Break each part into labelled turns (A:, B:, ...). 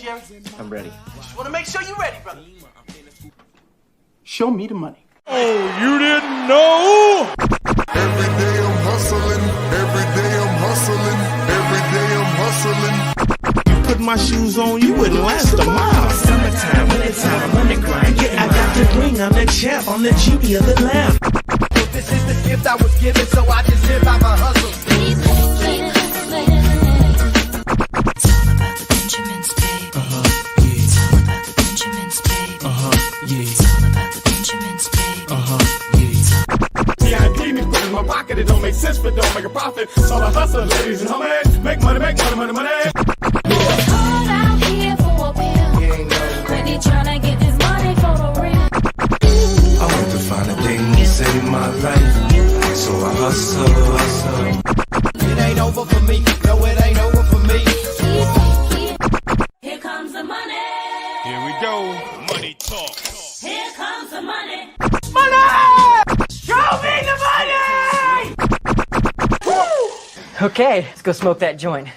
A: Jerry?
B: I'm ready.
A: Just want to make sure you're ready, brother. Show me the money.
C: Oh, you didn't know?
D: Every day I'm hustling. Every day I'm hustling. Every day I'm hustling.
C: You put my shoes on, you wouldn't last a mile.
E: Summertime, wintertime, I'm on the grind. Yeah, I got the ring, I'm the champ, I'm the genie of the lamp.
F: This is the gift I was given, so I just live by my hustle.
C: My pocket, it don't make sense, but don't make a profit. So I hustle, ladies and homies. Make money, money.
G: Hold out here for a pill. When they tryna get this money for the real.
E: I want to find a thing to save my life, so I hustle.
F: It ain't over for me, no, it ain't over for me.
G: Here comes the money.
C: Here we go. Money talk.
G: Here comes the money.
A: Show me the money!
H: Okay, let's go smoke that joint.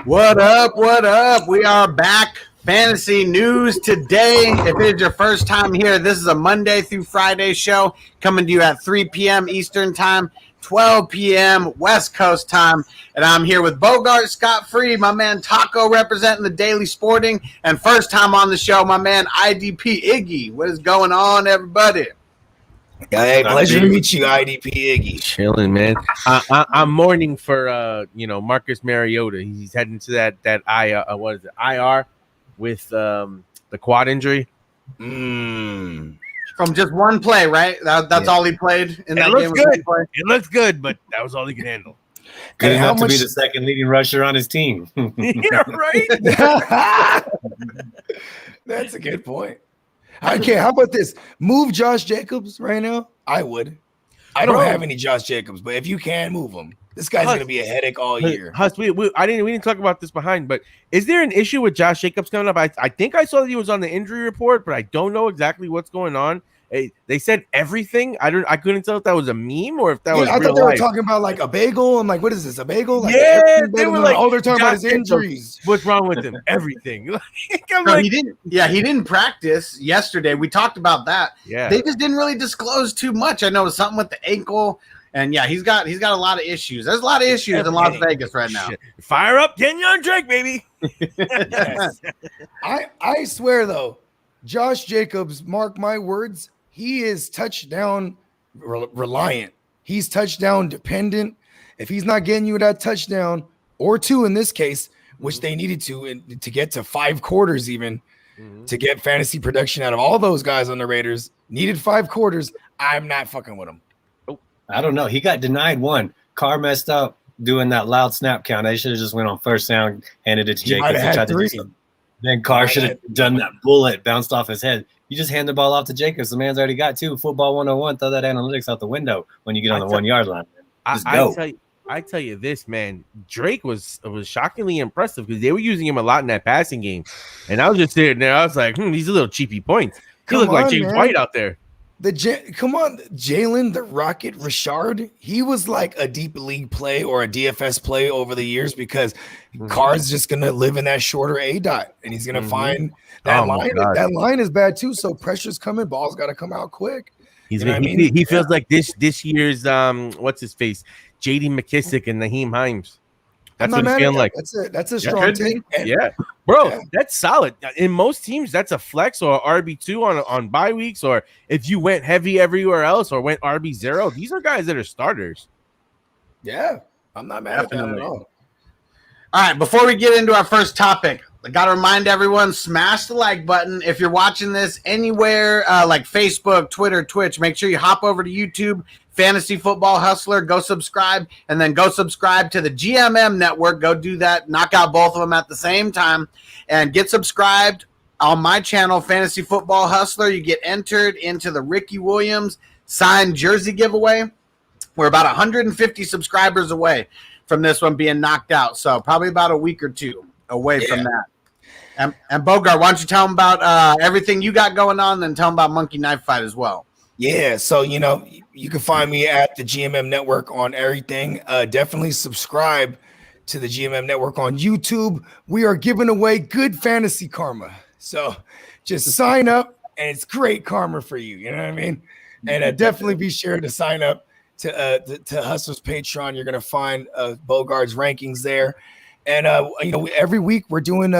B: What up? What up? We are back. Fantasy news today. If it is your first time here, this is a Monday through Friday show coming to you at 3 p.m. Eastern time, 12 p.m. West Coast time. And I'm here with Bogard, Scott Free, my man Taco representing the Daily Sporting, and first time on the show, my man IDP Iggy. What is going on, everybody?
I: Hey, pleasure to meet you, IDP Iggy.
J: Chilling, man. I'm mourning for Marcus Mariota. He's heading to that IR with the quad injury.
B: From just one play, right? That's all he played in that game.
J: It looks good, but that was all he could handle.
I: Good enough to be the second leading rusher on his team.
J: Yeah, right.
I: That's a good point. Okay, how about this? Move Josh Jacobs right now. I would. I don't have any Josh Jacobs, but if you can move him, this guy's going to be a headache all year.
J: Huss, we didn't talk about this behind, but is there an issue with Josh Jacobs coming up? I think I saw that he was on the injury report, but I don't know exactly what's going on. They said everything. I couldn't tell if that was a meme or if that was.
I: I
J: real
I: thought they
J: life.
I: were talking about like a bagel. I'm like, what is this? A bagel? Like,
J: they were like,
I: they're talking about his injuries.
J: What's wrong with him? Everything.
B: He didn't. Yeah, he didn't practice yesterday. We talked about that.
J: Yeah,
B: they just didn't really disclose too much. I know it was something with the ankle, and yeah, he's got a lot of issues. There's a lot of issues in Las Vegas right now.
J: Fire up Kenyon Drake, baby.
I: Yes. I swear though, Josh Jacobs, mark my words. He is touchdown reliant. He's touchdown dependent. If he's not getting you that touchdown or two in this case, which they needed to get to 5 quarters even to get fantasy production out of all those guys on the Raiders, needed 5 quarters. I'm not fucking with him.
K: I don't know. He got denied one. Carr messed up doing that loud snap count. They should have just went on first down, handed it to Jacobs. Then Carr should have done that bullet, bounced off his head. You just hand the ball off to Jacobs. The man's already got 2. Football 101. Throw that analytics out the window when you get on the 1 yard line. Just go.
J: I tell you this, man. Drake was shockingly impressive because they were using him a lot in that passing game, and I was just sitting there. I was like, these are little cheapy points. He looked like James White out there.
I: Come on, Jalen the Rocket Richard. He was like a deep league play or a DFS play over the years because Carr's just gonna live in that shorter A dot, and he's gonna find that line. That line is bad too. So pressure's coming. Ball's got to come out quick.
J: He feels like this year's what's his face, J.D. McKissick and Naheem Hines. That's what he's feeling like.
I: That's a strong take.
J: Bro, that's solid. In most teams, that's a flex or RB2 on bye weeks, or if you went heavy everywhere else or went RB0. These are guys that are starters.
I: Yeah, I'm not mad at that at all.
B: All right, before we get into our first topic, I got to remind everyone, smash the like button. If you're watching this anywhere like Facebook, Twitter, Twitch, make sure you hop over to YouTube, Fantasy Football Hustler, go subscribe, and then go subscribe to the GMM network. Go do that. Knock out both of them at the same time. And get subscribed on my channel, Fantasy Football Hustler. You get entered into the Ricky Williams signed jersey giveaway. We're about 150 subscribers away from this one being knocked out. So probably about a week or two away from that. And Bogart, why don't you tell them about everything you got going on, then tell them about Monkey Knife Fight as well.
I: Yeah, so, you can find me at the GMM Network on everything. Definitely subscribe to the GMM Network on YouTube. We are giving away good fantasy karma. So just sign up, and it's great karma for you. You know what I mean? And definitely be sure to sign up to Hustler's Patreon. You're going to find Bogard's rankings there. And, every week we're doing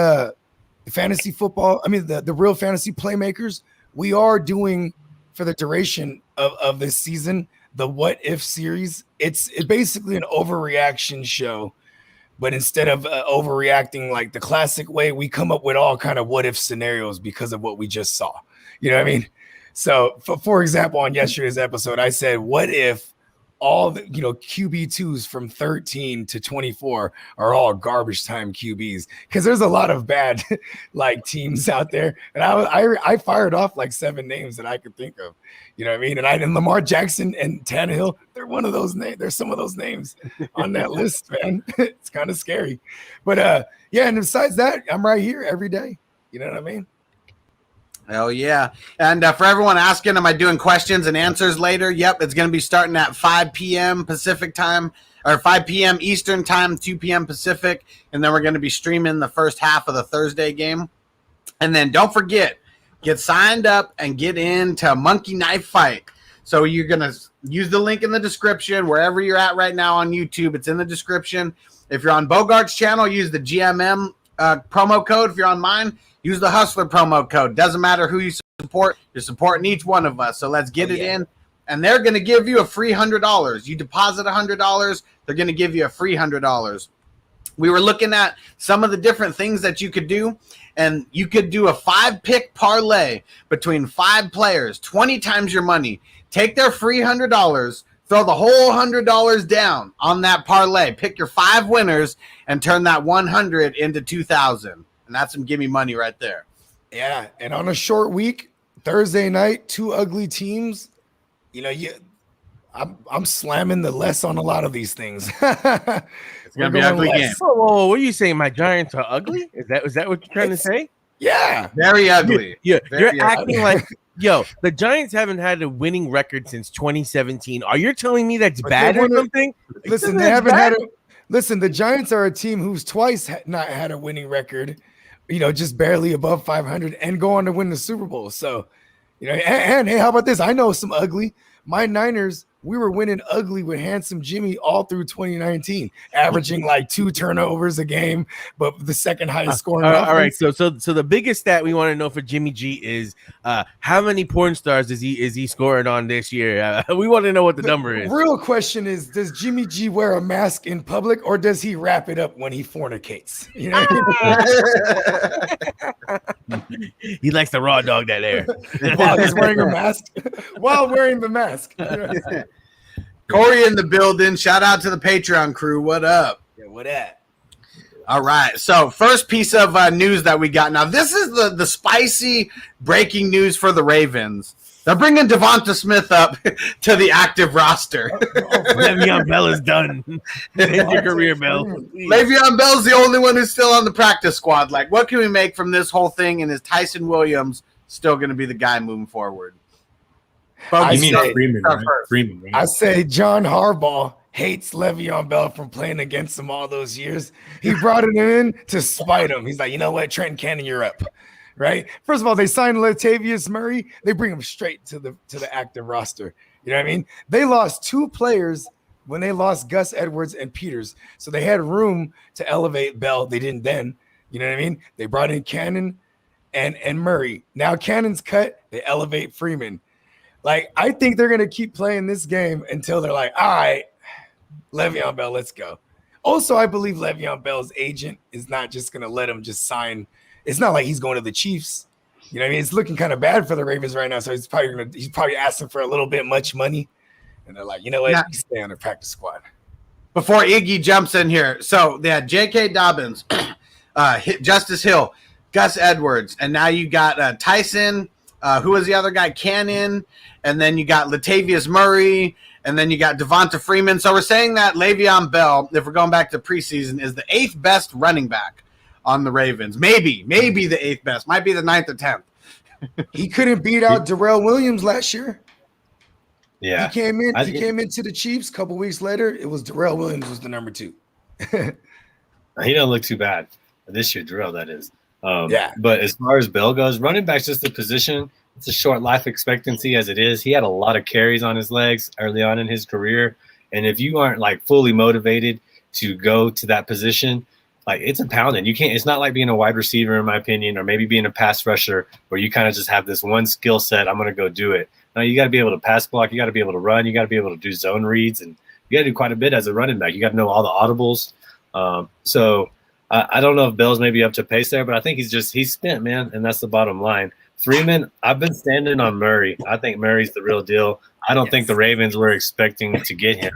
I: fantasy football. I mean, the real fantasy playmakers. We are doing, for the duration of this season, the What If series. It's basically an overreaction show. But instead of overreacting like the classic way, we come up with all kind of what if scenarios because of what we just saw. You know what I mean? So, for example, on yesterday's episode, I said, what if all the QB2s from 13 to 24 are all garbage time QBs? Because there's a lot of bad like teams out there. And I fired off like 7 names that I could think of. You know what I mean? And Lamar Jackson and Tannehill, they're one of those names. There's some of those names on that list, man. It's kind of scary. But and besides that, I'm right here every day. You know what I mean?
B: Hell yeah. And for everyone asking, am I doing questions and answers later? Yep, it's going to be starting at 5 p.m. Pacific time, or 5 p.m. Eastern time, 2 p.m. Pacific. And then we're going to be streaming the first half of the Thursday game. And then don't forget, get signed up and get into Monkey Knife Fight. So you're going to use the link in the description. Wherever you're at right now on YouTube, it's in the description. If you're on Bogard's channel, use the GMM promo code. If you're on mine, use the Hustler promo code. Doesn't matter who you support. You're supporting each one of us. So let's get it in. And they're going to give you a free $100. You deposit $100, they're going to give you a free $100. We were looking at some of the different things that you could do. And you could do a 5-pick parlay between 5 players, 20 times your money. Take their free $100, throw the whole $100 down on that parlay. Pick your 5 winners and turn that 100 into 2,000. And that's some gimme money right there.
I: Yeah, and on a short week, Thursday night, 2 ugly teams. I'm slamming the less on a lot of these things.
B: It's gonna be an ugly game.
J: Whoa, what are you saying? My Giants are ugly? Is that what you're trying to say?
I: Yeah,
B: very ugly.
J: You're
B: Very
J: acting
B: ugly.
J: like the Giants haven't had a winning record since 2017. Are you telling me that's bad or something?
I: Listen, they haven't had a. Listen, the Giants are a team who's twice not had a winning record. Just barely above 500 and go on to win the Super Bowl. So, and hey, how about this? I know some ugly. My Niners, we were winning ugly with Handsome Jimmy all through 2019, averaging like 2 turnovers a game, but the second highest scoring.
J: All right, so the biggest stat we want to know for Jimmy G is how many porn stars is he scoring on this year? We want to know what the number is.
I: Real question is, does Jimmy G wear a mask in public or does he wrap it up when he fornicates?
J: He likes to raw dog that air
I: while he's wearing a mask. While wearing the mask.
B: Corey in the building. Shout out to the Patreon crew. What up?
I: Yeah, what at?
B: All right. So first piece of news that we got. Now, this is the spicy breaking news for the Ravens. They're bringing Devonta Smith up to the active roster.
J: Le'Veon Bell is done. End your career, Bell.
B: Le'Veon Bell's the only one who's still on the practice squad. Like, what can we make from this whole thing? And is Tyson Williams still going to be the guy moving forward?
K: Freeman, right? Freeman, right?
I: I say John Harbaugh hates Le'Veon Bell from playing against him all those years. He brought him in to spite him. He's like, you know what, Trenton Cannon, you're up. Right? First of all, they signed Latavius Murray. They bring him straight to the active roster. You know what I mean? They lost 2 players when they lost Gus Edwards and Peters. So they had room to elevate Bell. They didn't then. You know what I mean? They brought in Cannon and Murray. Now Cannon's cut. They elevate Freeman. Like, I think they're going to keep playing this game until they're like, all right, Le'Veon Bell, let's go. Also, I believe Le'Veon Bell's agent is not just going to let him just sign. It's not like he's going to the Chiefs. You know what I mean? It's looking kind of bad for the Ravens right now. So he's probably asking for a little bit much money. And they're like, you know what? You stay on the practice squad.
B: Before Iggy jumps in here. So they had J.K. Dobbins, Justice Hill, Gus Edwards. And now you got Tyson. Who was the other guy? Cannon. And then you got Latavius Murray. And then you got Devonta Freeman. So we're saying that Le'Veon Bell, if we're going back to preseason, is the 8th best running back on the Ravens. Maybe the 8th best. Might be the 9th or 10th.
I: He couldn't beat out Tyrell Williams last year.
K: Yeah.
I: He came into the Chiefs. A couple weeks later, it was Tyrell Williams was the number 2.
K: He doesn't look too bad this year, Darrell, that is.
I: Yeah.
K: But as far as Bell goes, running back's just a position. It's a short life expectancy as it is. He had a lot of carries on his legs early on in his career. And if you aren't like fully motivated to go to that position, like it's a pounding. You can't. It's not like being a wide receiver, in my opinion, or maybe being a pass rusher where you kind of just have this one skill set. I'm going to go do it. No, you got to be able to pass block. You got to be able to run. You got to be able to do zone reads, and you got to do quite a bit as a running back. You got to know all the audibles. So I don't know if Bell's maybe up to pace there, but I think he's spent, man, and that's the bottom line. Freeman, I've been standing on Murray. I think Murray's the real deal. I don't think the Ravens were expecting to get him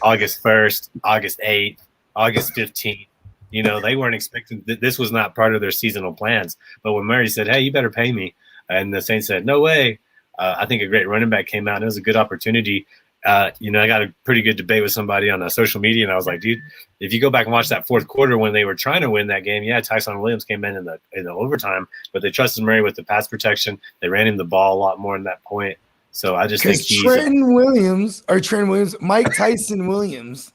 K: August 1st, August 8th, August 15th. You know, they weren't expecting – this was not part of their seasonal plans. But when Murray said, hey, you better pay me, and the Saints said, no way, I think a great running back came out, and it was a good opportunity. I got a pretty good debate with somebody on social media, and I was like, dude, if you go back and watch that fourth quarter when they were trying to win that game, Tyson Williams came in the overtime, but they trusted Murray with the pass protection. They ran him the ball a lot more in that point. So I just think he's Mike Tyson Williams,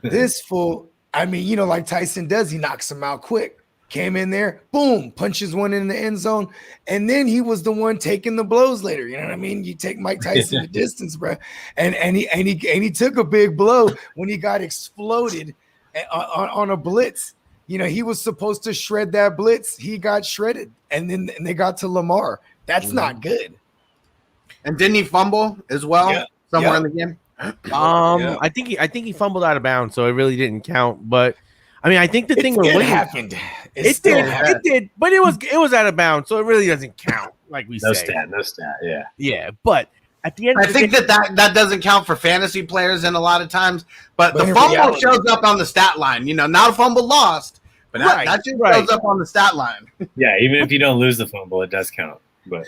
I: this fool, I mean, like Tyson does, he knocks him out quick. Came in there, boom, punches one in the end zone, and then he was the one taking the blows later. You know what I mean? You take Mike Tyson the distance, bro, and he took a big blow when he got exploded on a blitz. He was supposed to shred that blitz. He got shredded, and then they got to Lamar. That's not good.
B: And didn't he fumble as well somewhere in the game?
J: I think he fumbled out of bounds, so it really didn't count. But I mean, I think the thing
I: it happened. It
J: did, but it was out of bounds, so it really doesn't count. Like we say,
K: no stat,
J: yeah. But at the end,
B: I think that doesn't count for fantasy players, and a lot of times, but the fumble shows up on the stat line. Not a fumble lost, but that just shows up on the stat line.
K: Yeah, even if you don't lose the fumble, it does count. But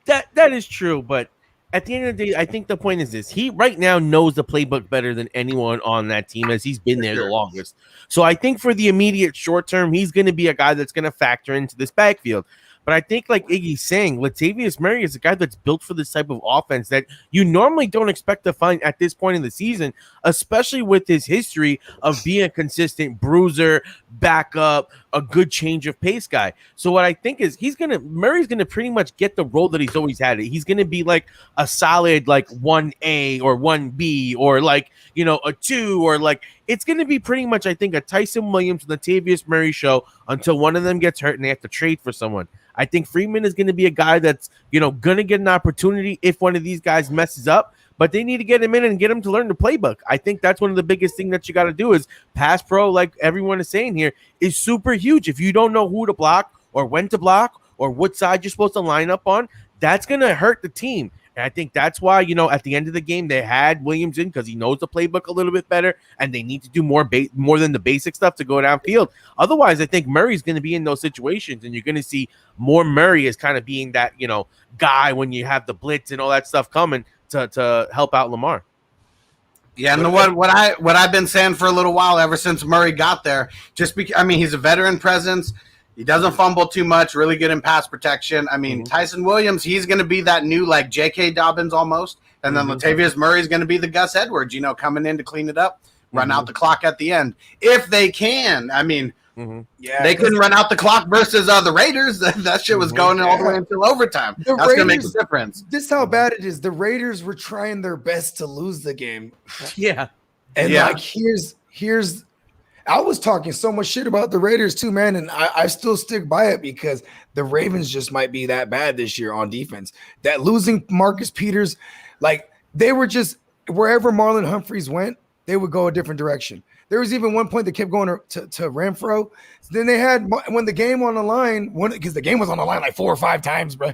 J: that is true, but. At the end of the day, I think the point is this. He right now knows the playbook better than anyone on that team as he's been there the longest. So I think for the immediate short term, he's going to be a guy that's going to factor into this backfield. But I think like Iggy's saying, Latavius Mary is a guy that's built for this type of offense that you normally don't expect to find at this point in the season, especially with his history of being a consistent bruiser, backup, a good change of pace guy. So what I think is Murray's going to pretty much get the role that he's always had. He's going to be like a solid like 1A or 1B or like, a 2 or like it's going to be pretty much, I think, a Tyson Williams and Latavius Murray show until one of them gets hurt and they have to trade for someone. I think Freeman is going to be a guy that's, going to get an opportunity if one of these guys messes up, but they need to get him in and get him to learn the playbook. I think that's one of the biggest things that you got to do is pass pro, like everyone is saying here, is super huge. If you don't know who to block or when to block or what side you're supposed to line up on, that's going to hurt the team. And I think that's why, at the end of the game, they had Williams in because he knows the playbook a little bit better, and they need to do more than the basic stuff to go downfield. Otherwise, I think Murray's going to be in those situations, and you're going to see more Murray as kind of being that, guy when you have the blitz and all that stuff coming to help out Lamar.
B: Yeah, and what I've been saying for a little while, ever since Murray got there, he's a veteran presence. He doesn't fumble too much, really good in pass protection. Tyson Williams, he's going to be that new like J.K. Dobbins almost. And then Latavius Murray is going to be the Gus Edwards, coming in to clean it up, run out the clock at the end. If they can. They couldn't run out the clock versus the Raiders. That shit was going all the way until overtime. That's going to make a difference.
I: This is how bad it is. The Raiders were trying their best to lose the game.
J: Yeah.
I: And here's I was talking so much shit about the Raiders too, man, and I still stick by it because the Ravens just might be that bad this year on defense. That losing Marcus Peters, like they were just wherever Marlon Humphreys went, they would go a different direction. There was even one point that kept going to Renfro. Then they had when the game on the line, because the game was on the line like 4 or 5 times, bro.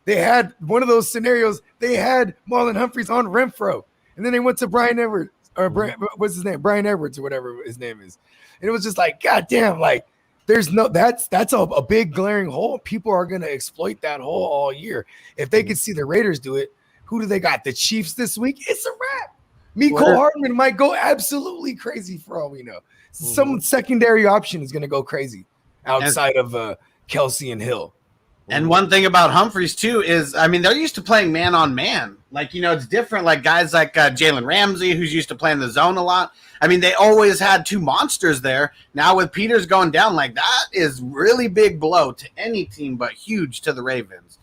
I: They had one of those scenarios. They had Marlon Humphreys on Renfro, and then they went to Brian Edwards or what's his name, Brian Edwards or whatever his name is. And it was just like, God damn, like that's a big glaring hole. People are going to exploit that hole all year. If they could see the Raiders do it, who do they got? The Chiefs this week? It's a wrap. Mecole Hardman might go absolutely crazy for all we know. Some secondary option is going to go crazy outside of Kelsey and Hill.
B: And one thing about Humphreys too is, they're used to playing man on man. Like, it's different. Like guys like Jalen Ramsey, who's used to playing the zone a lot. I mean, they always had two monsters there. Now with Peters going down, like that is really big blow to any team, but huge to the Ravens.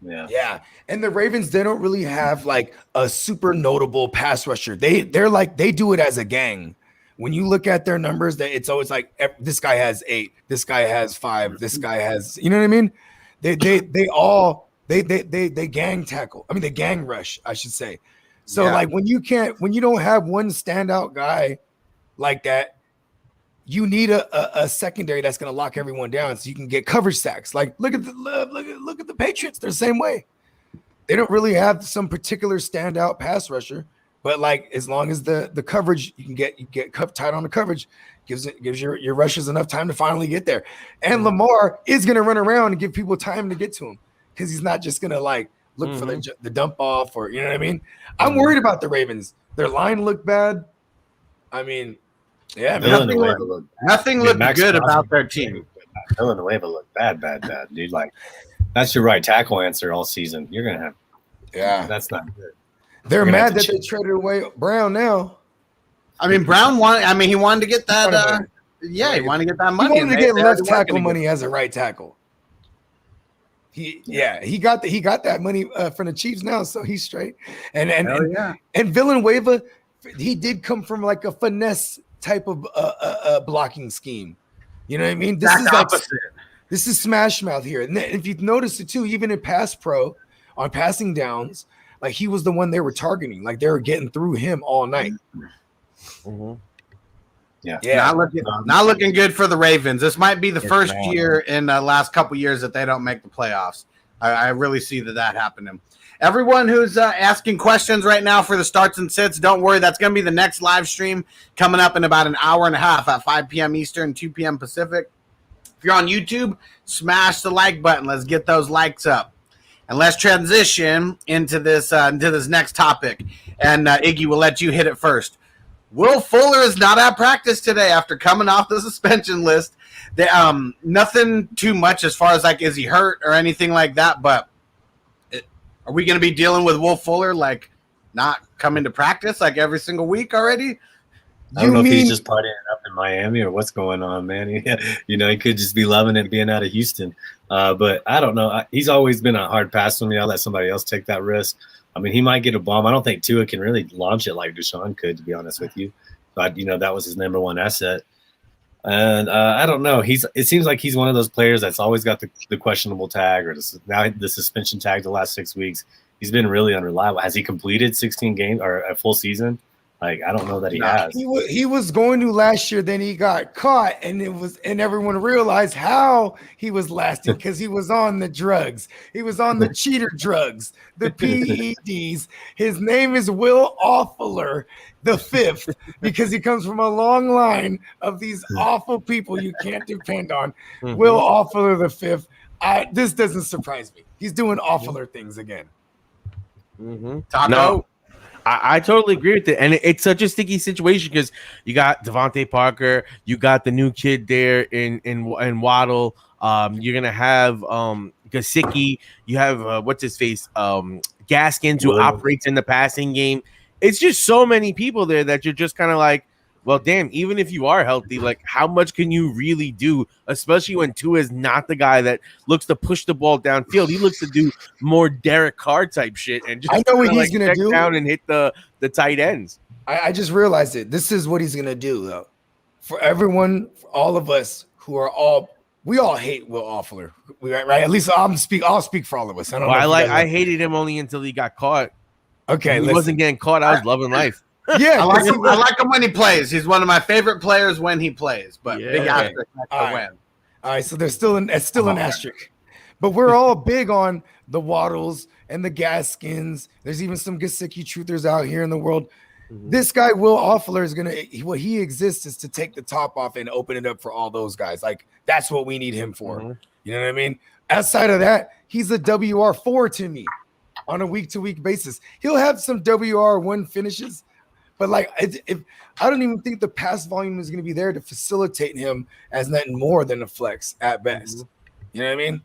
I: Yeah. And the Ravens, they don't really have like a super notable pass rusher. They're like, they do it as a gang. When you look at their numbers, that it's always like this guy has 8, this guy has 5, this guy has, you know what I mean? They gang tackle. I mean, they gang rush, I should say. So like when you don't have one standout guy like that, you need a secondary that's going to lock everyone down so you can get coverage sacks. Like look at the Patriots. They're the same way. They don't really have some particular standout pass rusher, but like as long as the coverage you get tight on the coverage gives your rushers enough time to finally get there. And Lamar is going to run around and give people time to get to him because he's not just going to like look for the dump off or, you know what I mean? I'm worried about the Ravens. Their line looked bad. I mean, yeah,
B: nothing looked good about their team.
K: Villanueva looked bad, dude. Like, that's your right tackle answer all season. You're going to have – that's not good.
I: They're mad that they traded away Brown now.
B: I mean, Brown wanted – I mean, he wanted to get that he wanted to get that money.
I: He wanted to get left tackle money as a right tackle. He got that money from the Chiefs now, so he's straight. And Villanueva, he did come from like a finesse type of blocking scheme. You know what I mean? This is smash mouth here. And if you've noticed it too, even in pass pro on passing downs, like he was the one they were targeting. Like they were getting through him all night.
K: Mm-hmm. Yeah.
B: Not looking good for the Ravens. This might be the first year in the last couple years that they don't make the playoffs. I really see that happening. Everyone who's asking questions right now for the starts and sits, don't worry. That's going to be the next live stream coming up in about an hour and a half at 5 p.m. Eastern, 2 p.m. Pacific. If you're on YouTube, smash the like button. Let's get those likes up. And let's transition into this next topic. And Iggy, we'll let you hit it first. Will Fuller is not at practice today after coming off the suspension list. Nothing too much as far as like, is he hurt or anything like that? But are we going to be dealing with Will Fuller like not coming to practice like every single week already?
K: I don't know if he's just partying up in Miami or what's going on, man. He could just be loving it being out of Houston. But I don't know. He's always been a hard pass for me. I'll let somebody else take that risk. I mean, he might get a bomb. I don't think Tua can really launch it like Deshaun could, to be honest with you. But, that was his number one asset. And I don't know. It seems like he's one of those players that's always got the questionable tag or the suspension tag the last 6 weeks. He's been really unreliable. Has he completed 16 games or a full season? Like, I don't know that he has.
I: He was going to last year, then he got caught, and everyone realized how he was lasting because he was on the drugs. He was on the cheater drugs, the PEDs. His name is Will Offuller the Fifth because he comes from a long line of these awful people you can't depend on. Mm-hmm. Will Offuller the Fifth. This doesn't surprise me. He's doing Offuller things again.
J: Mm-hmm. No. I totally agree with it. And it's such a sticky situation because you got Devontae Parker, you got the new kid there in Waddle. You're going to have Gesicki. You have, what's his face, Gaskins, who operates in the passing game. It's just so many people there that you're just kind of like, well, damn, even if you are healthy, like how much can you really do, especially when Tua is not the guy that looks to push the ball downfield. He looks to do more Derek Carr type shit and just
I: I know what he's going to do
J: down and hit the tight ends.
I: I just realized it. This is what he's going to do, though. For everyone, for all of us who are we all hate Will Offuller, right? At least I'll speak for all of us. I don't know.
J: I hated him only until he got caught.
I: Okay,
J: he wasn't getting caught. I was loving life.
I: Yeah,
B: I like him when he plays. He's one of my favorite players when he plays. But big asterisk next to win.
I: All right, so there's still an asterisk. But we're all big on the Waddles and the Gaskins. There's even some Gesicki truthers out here in the world. Mm-hmm. This guy, Will Offuller, is what he exists is to take the top off and open it up for all those guys. Like that's what we need him for. Mm-hmm. You know what I mean? Outside of that, he's a WR4 to me on a week-to-week basis. He'll have some WR1 finishes. But like, if I don't even think the pass volume is going to be there to facilitate him as nothing more than a flex at best. Mm-hmm. You know what I mean?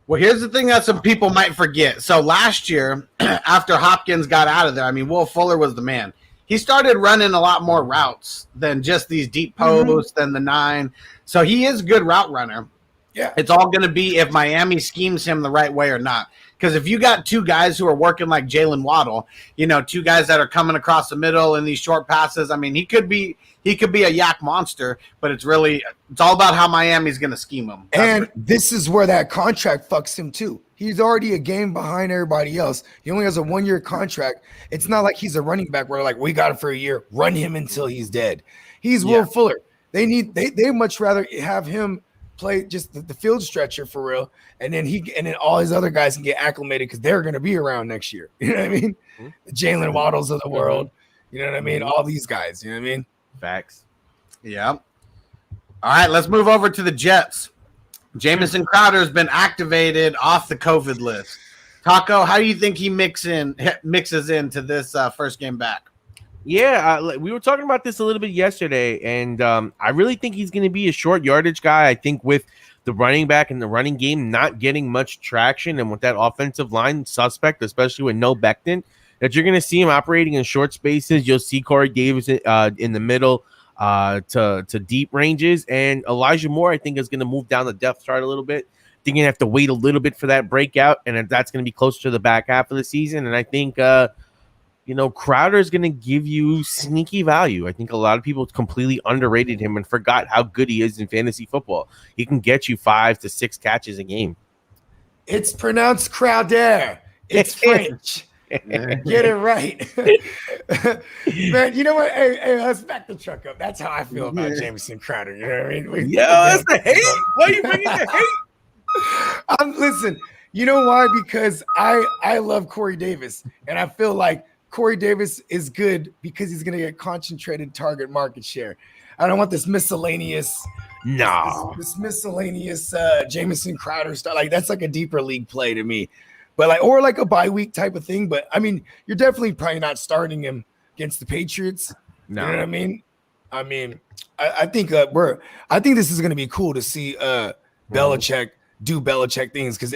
B: Well, here's the thing that some people might forget. So last year, after Hopkins got out of there, I mean, Will Fuller was the man. He started running a lot more routes than just these deep posts than the 9. So he is a good route runner.
I: Yeah.
B: It's all going to be if Miami schemes him the right way or not. Because if you got 2 guys who are working like Jalen Waddle, 2 guys that are coming across the middle in these short passes, I mean, he could be a yak monster, but it's all about how Miami's going to scheme him.
I: And this is where that contract fucks him too. He's already a game behind everybody else. He only has a 1-year contract. It's not like he's a running back where like we got him for a year, run him until he's dead. He's Will Fuller. They much rather have him play just the field stretcher for real, and then all his other guys can get acclimated because they're going to be around next year. You know what I mean? The Jalen Waddles of the world. You know what I mean? All these guys. You know what I mean?
J: Facts.
B: Yeah. All right, let's move over to the Jets. Jamison Crowder has been activated off the COVID list. Taco, how do you think he mixes into this first game back?
J: Yeah, we were talking about this a little bit yesterday, and I really think he's going to be a short yardage guy. I think with the running back and the running game not getting much traction, and with that offensive line suspect, especially with no Becton, that you're going to see him operating in short spaces. You'll see Corey Davis in the middle to deep ranges, and Elijah Moore, I think, is going to move down the depth chart a little bit. I think you're going to have to wait a little bit for that breakout, and that's going to be closer to the back half of the season. And I think Crowder is going to give you sneaky value. I think a lot of people completely underrated him and forgot how good he is in fantasy football. He can get you 5 to 6 catches a game.
I: It's pronounced Crowder. It's French. Get it right. Man, you know what? Hey, let's back the truck up. That's how I feel about Jamison Crowder. You know what I mean?
J: That's the hate. Why are you bringing the hate?
I: Listen, you know why? Because I love Corey Davis, and I feel like Corey Davis is good because he's going to get concentrated target market share. I don't want this miscellaneous this miscellaneous Jamison Crowder stuff. Like that's like a deeper league play to me. But or like a bye week type of thing. But I mean, you're definitely probably not starting him against the Patriots. No. You know what I mean? I think I think this is going to be cool to see Belichick do Belichick things, because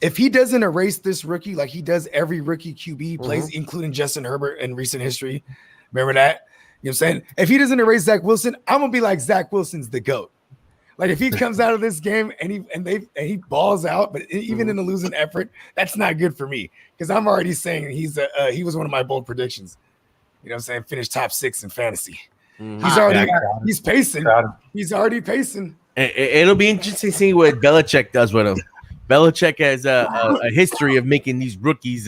I: if he doesn't erase this rookie like he does every rookie QB he plays, including Justin Herbert in recent history, remember that? You know what I'm saying? If he doesn't erase Zach Wilson, I'm gonna be like Zach Wilson's the GOAT. Like if he comes out of this game and he balls out, but even in the losing effort, that's not good for me, because I'm already saying he was one of my bold predictions. You know what I'm saying? Finish top 6 in fantasy. He's pacing. He's already pacing.
J: It'll be interesting to see what Belichick does with him. Belichick has a history of making these rookies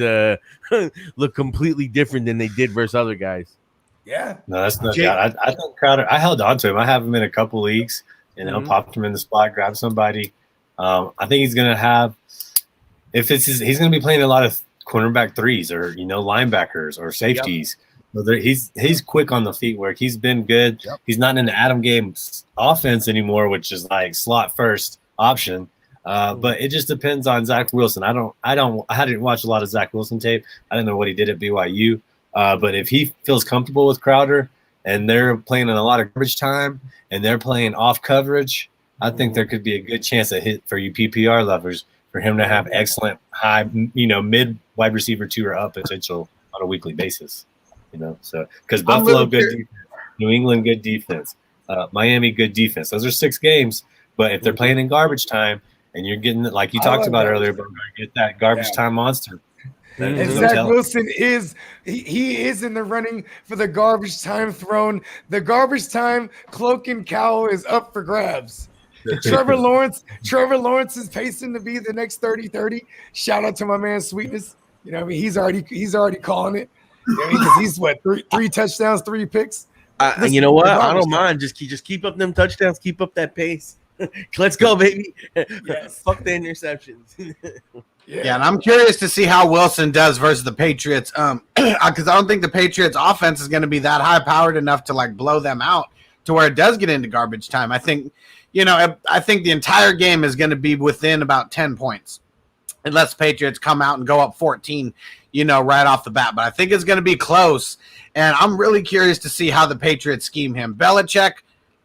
J: look completely different than they did versus other guys.
I: Yeah.
K: No, that's not bad. I think Crowder, I held on to him. I have him in a couple leagues, popped him in the spot, grabbed somebody. I think he's going to have, he's going to be playing a lot of cornerback 3s or, linebackers or safeties. Yep. So he's quick on the feet work. He's been good. Yep. He's not in the Adam Games offense anymore, which is like slot first option. But it just depends on Zach Wilson. I hadn't watched a lot of Zach Wilson tape. I didn't know what he did at BYU. But if he feels comfortable with Crowder and they're playing in a lot of garbage time and they're playing off coverage, I think there could be a good chance at hit for you PPR lovers for him to have excellent high, mid wide receiver 2 or up potential on a weekly basis. So because Buffalo good defense, New England good defense, Miami good defense. Those are 6 games. But if they're playing in garbage time and you're getting, like you talked about earlier, but get that garbage time monster.
I: And Zach Wilson is in the running for the garbage time throne. The garbage time cloak and cowl is up for grabs. Trevor Lawrence is pacing to be the next 30-30. Shout out to my man Sweetness. He's already calling it. Because he's what, three touchdowns, 3 picks.
J: You know what? I don't mind. Just keep up them touchdowns. Keep up that pace. Let's go, baby. Yes. Fuck the interceptions.
B: Yeah, and I'm curious to see how Wilson does versus the Patriots. Because I don't think the Patriots' offense is going to be that high-powered enough to like blow them out to where it does get into garbage time. I think, I think the entire game is going to be within about 10 points, unless the Patriots come out and go up 14, right off the bat. But I think it's going to be close, and I'm really curious to see how the Patriots scheme him. Belichick,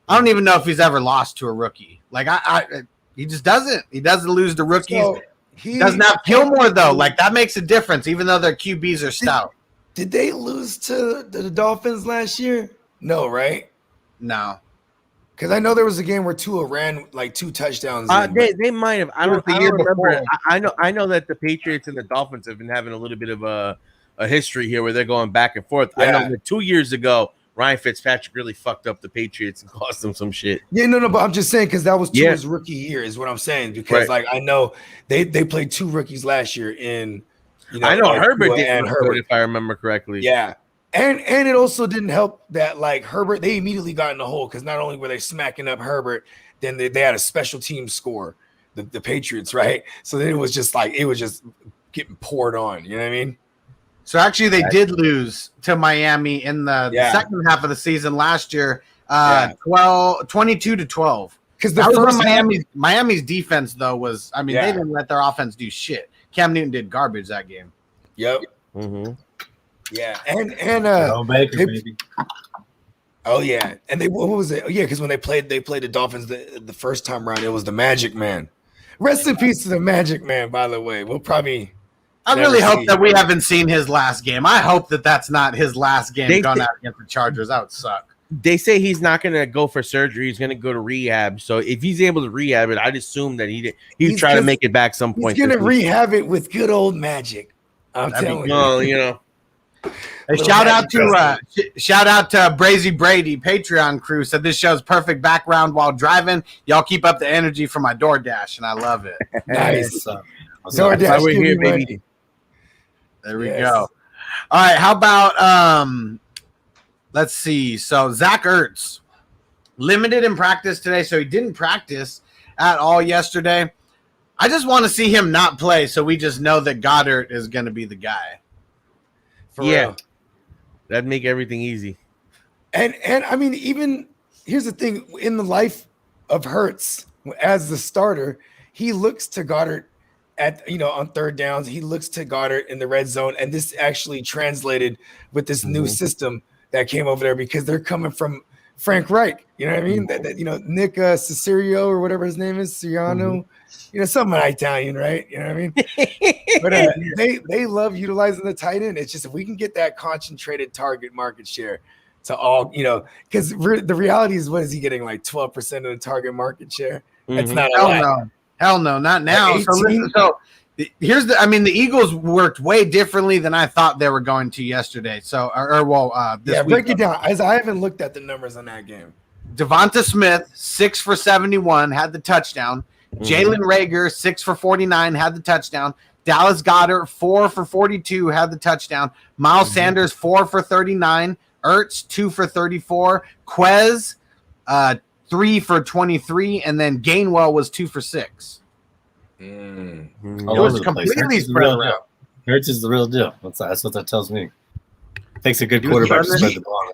B: I don't even know if he's ever lost to a rookie. Like he just doesn't. He doesn't lose to rookies.
I: He
B: doesn't have Gilmore though. Like that makes a difference, even though their QBs are stout.
I: Did they lose to the Dolphins last year? No, right?
B: No.
I: Because I know there was a game where Tua ran like 2 touchdowns.
J: They might have. I don't remember. I know that the Patriots and the Dolphins have been having a little bit of a history here where they're going back and forth. Yeah. I know that 2 years ago, Ryan Fitzpatrick really fucked up the Patriots and cost them some shit.
I: Yeah, no, but I'm just saying because that was Tua's rookie year is what I'm saying. Because like I know they played 2 rookies last year in.
J: I know Herbert didn't Herbert, if I remember correctly.
I: Yeah. And it also didn't help that like Herbert, they immediately got in the hole because not only were they smacking up Herbert, then they had a special team score, the Patriots, right? So then it was just getting poured on. You know what I mean?
B: So actually, they did lose to Miami in the second half of the season last year, 22-12.
I: Because
B: that was Miami's defense though was, I mean, they didn't let their offense do shit. Cam Newton did garbage that game.
I: Yep.
J: Mm-hmm.
I: Yeah, and
K: Baker, baby.
I: Oh yeah, and what was it? Yeah, because when they played the Dolphins the first time around, it was the Magic Man. Rest in peace to the Magic Man. By the way, we'll probably.
B: I really hope that we haven't seen his last game. I hope that that's not his last game gone out against the Chargers. That would suck.
J: They say he's not going to go for surgery. He's going to go to rehab. So if he's able to rehab it, I'd assume that he'd try to make it back some point.
I: He's going to rehab it with good old magic. I'm telling you.
J: Well, you know.
B: Hey, shout out to Brazy Brady, Patreon crew. Said this show's perfect background while driving. Y'all keep up the energy for my DoorDash, and I love it.
I: Nice.
J: DoorDash, we're here, baby.
B: There we go. All right, how about let's see. So Zack Ertz, limited in practice today, so he didn't practice at all yesterday. I just want to see him not play, so we just know that Goddard is going to be the guy.
I: For real.
J: That'd make everything easy.
I: And I mean, even here's the thing: in the life of Hurts as the starter, he looks to Goddard on third downs. He looks to Goddard in the red zone, and this actually translated with this new system that came over there because they're coming from Frank Reich. You know what I mean? Nick Cicerio or whatever his name is, Siriano. Something Italian, right? You know what I mean? But they love utilizing the tight end. It's just if we can get that concentrated target market share to all, because the reality is, what is he getting? Like 12% of the target market share? That's not a lot.
B: Hell no, not now.
I: Like
B: so here's the Eagles worked way differently than I thought they were going to yesterday. So, this week.
I: Break it down. As I haven't looked at the numbers on that game.
B: Devonta Smith, 6 for 71, had the touchdown. Jalen Reagor, 6 for 49, had the touchdown. Dallas Goedert, 4 for 42, had the touchdown. Miles Sanders, 4 for 39. Ertz, 2 for 34. Quez, 3 for 23. And then Gainwell was 2 for 6. It was completely spread around.
K: Ertz is the real deal. That's what that tells me. Takes a good quarterback to spread the ball.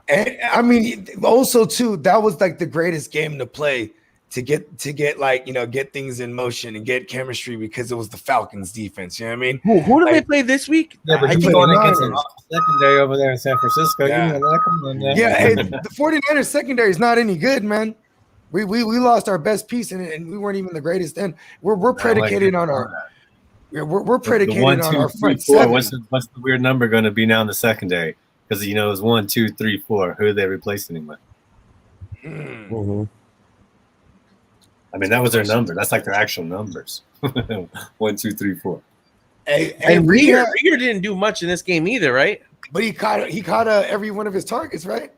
I: And I mean, also too, that was like the greatest game to play to get get things in motion and get chemistry because it was the Falcons defense. You know what I mean?
J: Who do they play this week?
K: Yeah, but you're going against the secondary over there in San Francisco.
I: Yeah, hey, the 49ers secondary is not any good, man. We lost our best piece and we weren't even the greatest. And we're predicated on our we're predicated on our front seven.
K: What's the weird number going to be now in the secondary? Because it was 1, 2, 3, 4. Who are they replacing him with? I mean, that was their number. That's like their actual numbers. 1, 2, 3, 4.
J: And Reagor didn't do much in this game either, right?
I: But he caught every one of his targets, right?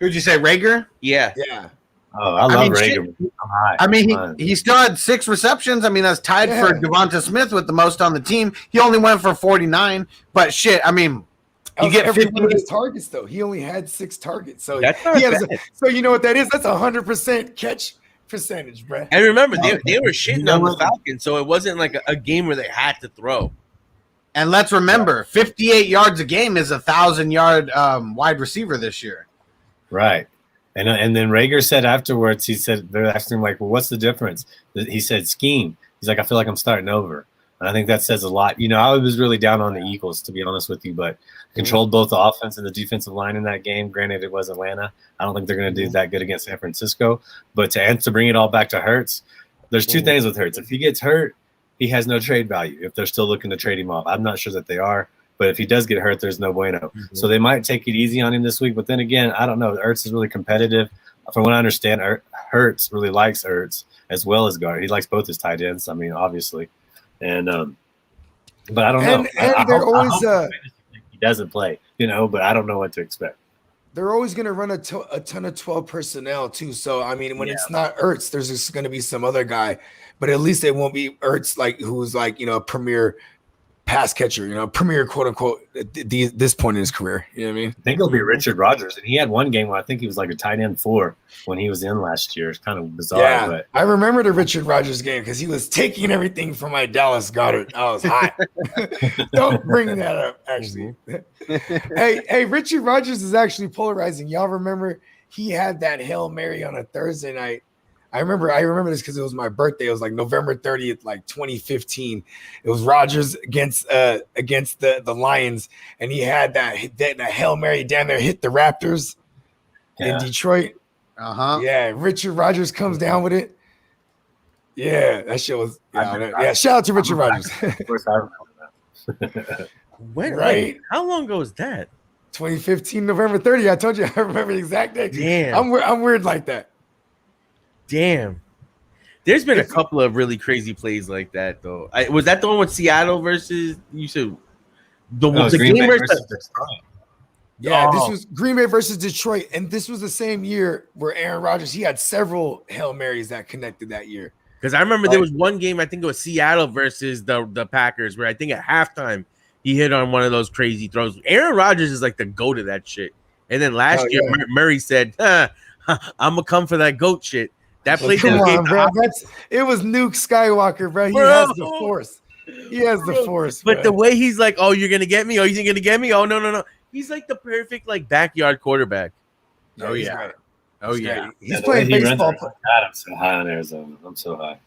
B: Who'd you say, Reagor?
J: Yeah.
K: Oh, I love Reagor.
B: He still had 6 receptions. I mean, that's tied for Devonta Smith with the most on the team. He only went for 49. But shit, I mean,
I: you get every one of his targets though. He only had 6 targets, so so you know what that is? That's 100% catch percentage, bro.
J: And remember, they were shitting on the Falcons, so it wasn't like a game where they had to throw.
B: And let's remember, 58 yards a game is a 1,000-yard wide receiver this year.
K: Right. And then Reagor said afterwards, he said, they're asking him, like, well, what's the difference? He said, scheme. He's like, I feel like I'm starting over. And I think that says a lot. I was really down on the Eagles, to be honest with you, but controlled both the offense and the defensive line in that game. Granted, it was Atlanta. I don't think they're going to do that good against San Francisco. But to bring it all back to Hurts, there's 2 things with Hurts. If he gets hurt, he has no trade value if they're still looking to trade him off. I'm not sure that they are, but if he does get hurt, there's no bueno. Mm-hmm. So they might take it easy on him this week. But then again, I don't know. Ertz is really competitive. From what I understand, Hurts really likes Ertz as well as Gard. He likes both his tight ends. I mean, obviously, and but I don't know.
I: And they're always
K: he doesn't play, but I don't know what to expect.
I: They're always going to run a ton of 12 personnel too. So I mean, when it's not Ertz, there's just going to be some other guy, but at least it won't be Ertz who's a premier pass catcher, premier quote unquote at this point in his career. You know what I mean?
K: I think it'll be Richard Rodgers, and he had one game where I think he was like a tight end 4 when he was in last year. It's kind of bizarre.
I: Yeah,
K: but
I: I remember the Richard Rodgers game because he was taking everything from my Dallas Goddard. I was hot. Don't bring that up, actually. Hey, Richard Rodgers is actually polarizing. Y'all remember he had that Hail Mary on a Thursday night. I remember this because it was my birthday. It was like November 30th, 2015. It was Rodgers against the Lions, and he had that Hail Mary down there, hit the Raptors in Detroit. Yeah, Richard Rodgers comes down with it. Yeah, that shit was shout out to Richard Rodgers.
K: Of course, I remember that.
J: When?
I: Right?
J: Like, how long ago was that?
I: 2015, November 30th. I told you I remember the exact day.
J: Damn,
I: I'm weird like that.
J: Damn. There's been a couple of really crazy plays like that, though. Was that the one with Seattle versus you said the
K: Green
J: game
K: Bay
J: versus
K: Detroit?
I: Yeah, This was Green Bay versus Detroit, and this was the same year where Aaron Rodgers, he had several Hail Marys that connected that year.
J: Because I remember there was one game, I think it was Seattle versus the Packers, where I think at halftime he hit on one of those crazy throws. Aaron Rodgers is like the GOAT of that shit. And then last year, Murray said, I'm going to come for that GOAT shit. That play
I: Come on, bro. It was Nuke Skywalker, bro. He has the force. He has the force.
J: But the way he's like, oh, you're gonna get me? Oh, you think you're gonna get me? Oh, no. He's like the perfect backyard quarterback.
I: Oh yeah.
K: He's
I: playing baseball.
K: I'm so high on Arizona. I'm so high.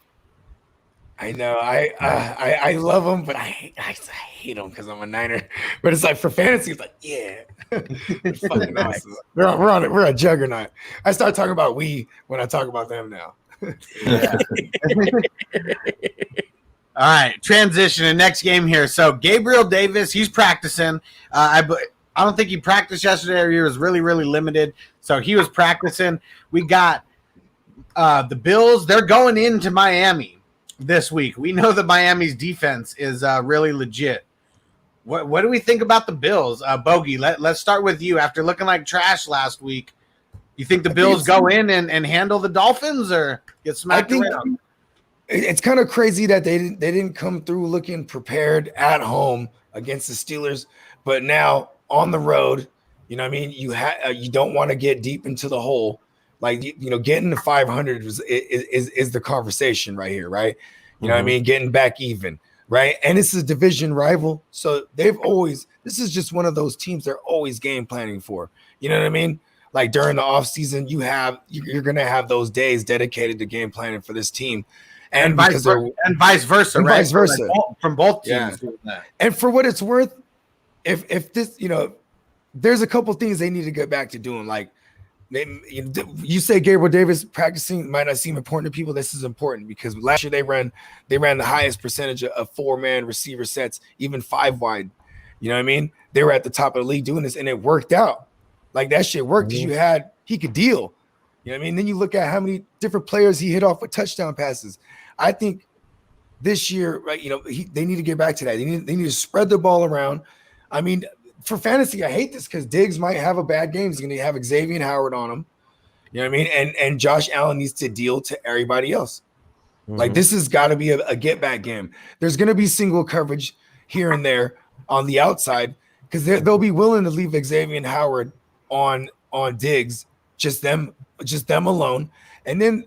I: I know. I love him, but I hate him because I'm a Niner. But it's like for fantasy, it's like it's fucking awesome. We're a juggernaut. I start talking about we when I talk about them now.
B: All right, transition to next game here. So Gabriel Davis, he's practicing. I don't think he practiced yesterday, or he was really, really limited. So he was practicing. We got the Bills. They're going into Miami this week. We know that Miami's defense is really legit. What do we think about the Bills? Bogey, let's start with you. After looking like trash last week, you think the Bills go in and handle the Dolphins or get smacked around?
I: It's kind of crazy that they didn't come through looking prepared at home against the Steelers, but now on the road, you know what I mean? You don't want to get deep into the hole. Like, getting to 500 is the conversation right here, right? You know what I mean? Getting back even, right? And this is a division rival. So this is just one of those teams they're always game planning for. You know what I mean? Like during the offseason, you're going to have those days dedicated to game planning for this team. And vice versa, right?
B: Vice versa. From both teams.
I: Yeah. And for what it's worth, if this, there's a couple things they need to get back to doing. Like, you say Gabriel Davis practicing might not seem important to people. This is important because last year they ran the highest percentage of 4-man receiver sets, even 5 wide. You know what I mean? They were at the top of the league doing this, and it worked out. Like that shit worked because he could deal. You know what I mean? Then you look at how many different players he hit off with touchdown passes. I think this year, right? They need to get back to that. They need to spread the ball around. I mean, for fantasy, I hate this because Diggs might have a bad game. He's going to have Xavier Howard on him. You know what I mean? And Josh Allen needs to deal to everybody else. Like this has got to be a get back game. There's going to be single coverage here and there on the outside because they'll be willing to leave Xavier Howard on Diggs, just them alone, and then.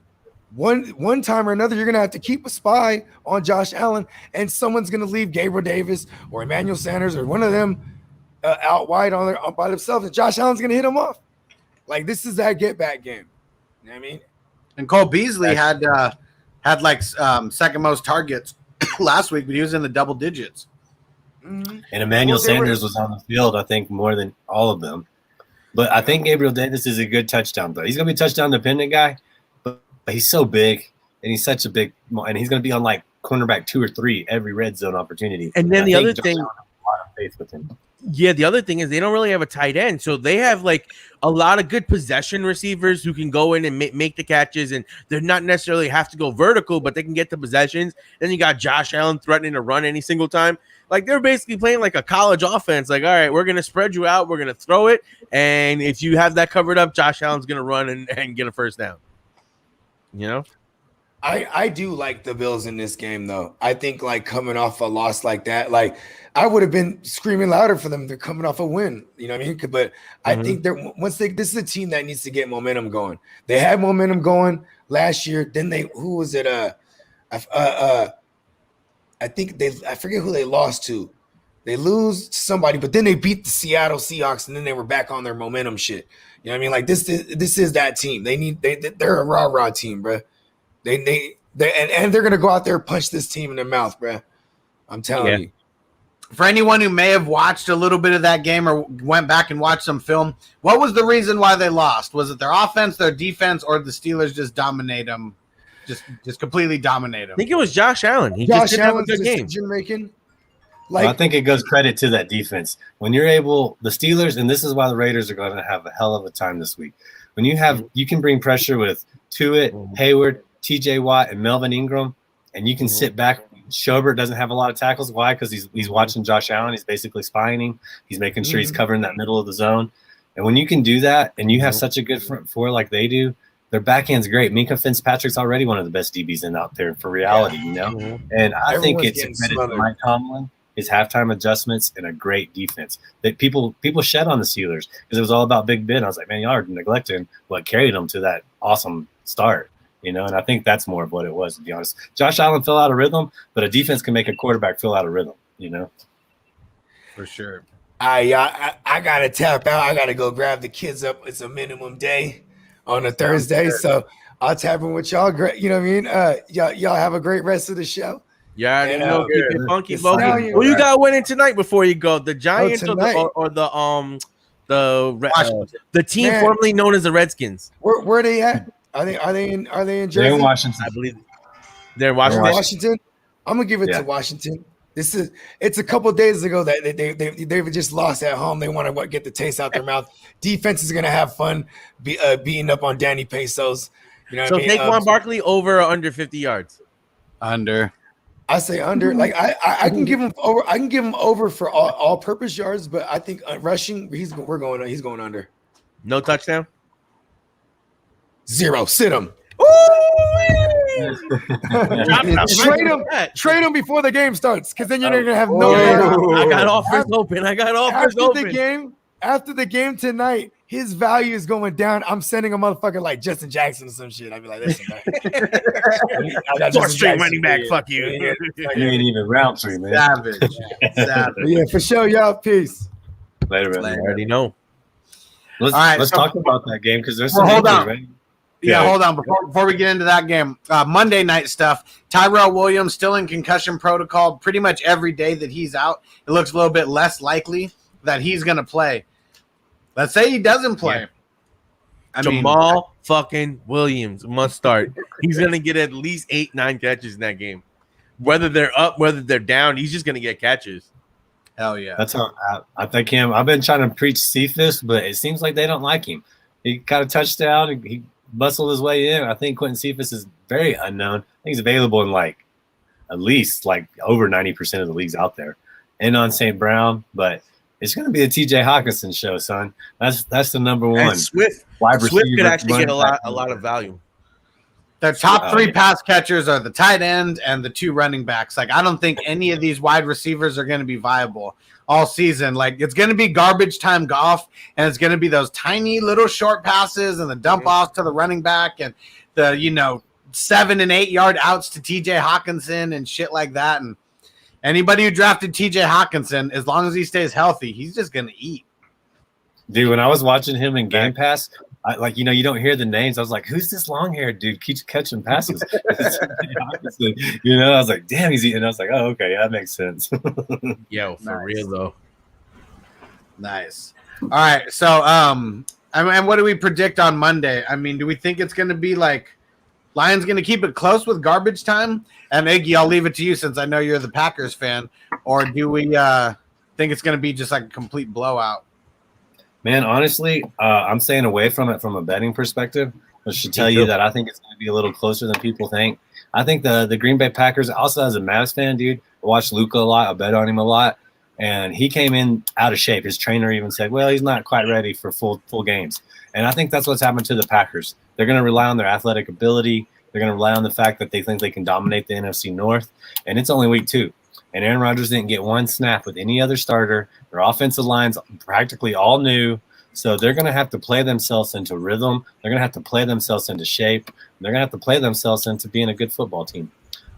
I: One time or another, you're going to have to keep a spy on Josh Allen, and someone's going to leave Gabriel Davis or Emmanuel Sanders or one of them out wide by themselves, and Josh Allen's going to hit them off. Like, this is that get-back game. You know what I mean?
B: And Cole Beasley had second most targets last week, but he was in the double digits.
K: And Emmanuel Sanders was on the field, I think, more than all of them. But I think Gabriel Davis is a good touchdown player. He's going to be a touchdown-dependent guy. But he's so big, and he's such a big, and he's going to be on like cornerback 2 or 3 every red zone opportunity.
J: And then the other thing,
K: Josh Allen has a lot of faith with him.
J: yeah, the other thing is they don't really have a tight end, so they have like a lot of good possession receivers who can go in and make the catches, and they're not necessarily have to go vertical, but they can get the possessions. Then you got Josh Allen threatening to run any single time. Like they're basically playing like a college offense. Like, all right, we're gonna spread you out, we're gonna throw it, and if you have that covered up, Josh Allen's gonna run and get a first down. You know.
I: I do like the Bills in this game, though. I think like coming off a loss like that, like I would have been screaming louder for them. They're coming off a win, you know what I mean? But I think this is a team that needs to get momentum going. They had momentum going last year. Then I forget who they lost to. They lose to somebody, but then they beat the Seattle Seahawks, and then they were back on their momentum shit. You know what I mean? Like this is that team. They're a rah-rah team, bro. They they're gonna go out there and punch this team in the mouth, bro. I'm telling you.
B: For anyone who may have watched a little bit of that game or went back and watched some film, what was the reason why they lost? Was it their offense, their defense, or the Steelers just dominate them, just completely dominate them?
J: I think it was Josh Allen.
I: Josh Allen's decision-making.
K: Like, I think it goes credit to that defense. When you're able, the Steelers, and this is why the Raiders are going to have a hell of a time this week. When you can bring pressure with Tuitt, Hayward, TJ Watt, and Melvin Ingram, and you can sit back. Schobert doesn't have a lot of tackles. Why? Because he's watching Josh Allen. He's basically spying him. He's making sure he's covering that middle of the zone. And when you can do that, and you have such a good front four like they do, their back end's great. Minka Fitzpatrick's already one of the best DBs out there for reality, you know. And I think it's a credit to Mike Tomlin, his halftime adjustments, and a great defense. That people shed on the Steelers because it was all about Big Ben. I was like, man, y'all are neglecting what carried them to that awesome start. You know, and I think that's more of what it was, to be honest. Josh Allen fell out of rhythm, but a defense can make a quarterback feel out of rhythm, you know?
B: For sure.
I: I got to tap out. I got to go grab the kids up. It's a minimum day on a Thursday, so I'll tap in with y'all. Great, you know what I mean? Y'all have a great rest of the show.
J: Yeah, keep it funky, Logan. Who you got winning tonight before you go? The Giants or the team formerly known as the Redskins?
I: Where are they at? Are they in Jersey?
K: They're in Washington.
J: I believe they're in Washington.
I: Washington. I'm gonna give it to Washington. It's a couple of days ago that they've just lost at home. They want to get the taste out their mouth. Defense is gonna have fun beating up on Danny Pesos. You know what I mean?
J: Saquon Barkley over or under 50 yards?
B: Under.
I: I say under. Like I can give him over. I can give him over for all purpose yards, but I think rushing he's going under.
J: No touchdown.
I: 0. Sit him. Trade him before the game starts, because then you're not gonna have no.
J: I got offers open.
I: After the game tonight, his value is going down. I'm sending a motherfucker like Justin Jackson or some shit. I'd be like, listen, man. I got
J: Fourth string running back. Fuck you.
K: You ain't even round 3, man.
B: Savage.
I: Yeah, for sure, y'all. Peace.
K: Later, man.
J: I already know.
K: Let's talk about that game because there's some
B: hold on.
K: right?
B: Yeah, hold on. Before we get into that game, Monday night stuff, Tyrell Williams still in concussion protocol pretty much every day that he's out. It looks a little bit less likely that he's going to play. Let's say he doesn't play.
J: Yeah. Jamal fucking Williams must start. He's going to get at least 8-9 catches in that game. Whether they're up, whether they're down, he's just going to get catches.
B: Hell yeah.
K: That's how I think him. I've been trying to preach Cephas, but it seems like they don't like him. He got a touchdown. He bustled his way in. I think Quentin Cephas is very unknown. I think he's available in at least over 90% of the leagues out there. And on St. Brown, but it's going to be a TJ Hawkinson show, son. That's the number one.
J: And Swift could actually get a lot of value.
B: Their top 3 pass catchers are the tight end and the 2 running backs. I don't think any of these wide receivers are going to be viable all season. It's going to be garbage time golf, and it's going to be those tiny little short passes and the dump offs to the running back and the 7 and 8 yard outs to TJ Hawkinson and shit like that. And anybody who drafted TJ Hawkinson, as long as he stays healthy, he's just going to eat.
K: Dude, when I was watching him in Game Pass, you don't hear the names. I was like, who's this long-haired dude keeps catching passes? I was like, damn, he's eating. I was like, oh, okay, that makes sense.
J: Yo, for real, though.
B: Nice. All right, so, and what do we predict on Monday? I mean, do we think it's going to be Lions going to keep it close with garbage time? And Iggy, I'll leave it to you since I know you're the Packers fan. Or do we think it's going to be just like a complete blowout?
K: Man, honestly, I'm staying away from it from a betting perspective. I should tell you that I think it's going to be a little closer than people think. I think the Green Bay Packers, also as a Mavs fan, dude, I watched Luka a lot. I bet on him a lot. And he came in out of shape. His trainer even said, well, he's not quite ready for full games. And I think that's what's happened to the Packers. They're going to rely on their athletic ability. They're going to rely on the fact that they think they can dominate the NFC North. And it's only week 2. And Aaron Rodgers didn't get one snap with any other starter. Their offensive line's practically all new. So they're going to have to play themselves into rhythm. They're going to have to play themselves into shape. They're going to have to play themselves into being a good football team.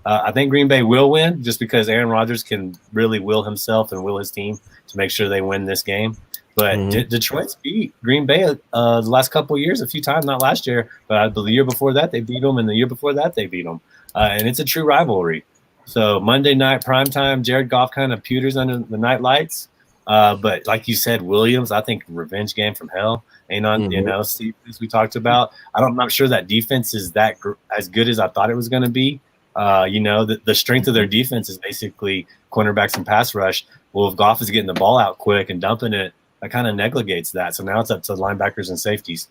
K: I think Green Bay will win just because Aaron Rodgers can really will himself and will his team to make sure they win this game. But Detroit's beat Green Bay the last couple of years a few times, not last year, but the year before that they beat them, and the year before that they beat them. And it's a true rivalry. So Monday night primetime, Jared Goff kind of pewters under the night lights. But like you said, Williams, I think revenge game from hell. Ain't on, Steve, as we talked about. I'm not sure that defense is that as good as I thought it was going to be. The strength of their defense is basically cornerbacks and pass rush. Well, if Goff is getting the ball out quick and dumping it, that kind of negates that. So now it's up to linebackers and safeties.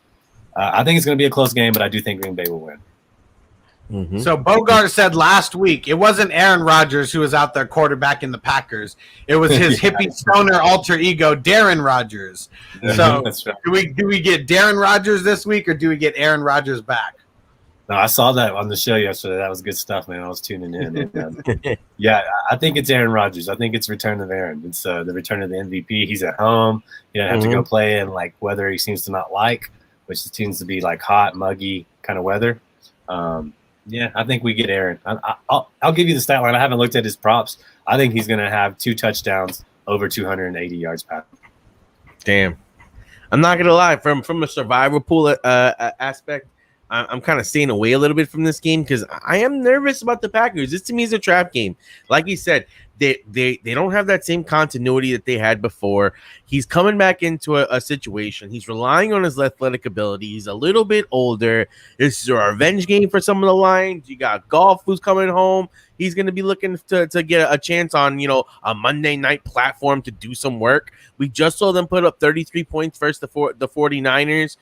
K: I think it's going to be a close game, but I do think Green Bay will win.
B: So Bogard said last week it wasn't Aaron Rodgers who was out there quarterbacking the Packers. It was his hippie stoner alter ego, Darren Rodgers. So
K: That's right.
B: do we get Darren Rodgers this week, or do we get Aaron Rodgers back?
K: No, I saw that on the show yesterday. That was good stuff, man. I was tuning in. And, yeah, I think it's Aaron Rodgers. I think it's return of Aaron. It's the return of the MVP. He's at home. He doesn't have to go play in like weather he seems to not like, which seems to be like hot, muggy kind of weather. Yeah, I think we get Aaron. I'll give you the stat line. I haven't looked at his props. I think he's going to have 2 touchdowns over 280 yards passing.
J: Damn. I'm not going to lie. From a survivor pool aspect, I'm kind of staying away a little bit from this game because I am nervous about the Packers. This to me is a trap game. Like you said, they don't have that same continuity that they had before. He's coming back into a situation. He's relying on his athletic ability. He's a little bit older. This is a revenge game for some of the Lions. You got Goff who's coming home. He's going to be looking to get a chance on, a Monday night platform to do some work. We just saw them put up 33 points versus the 49ers.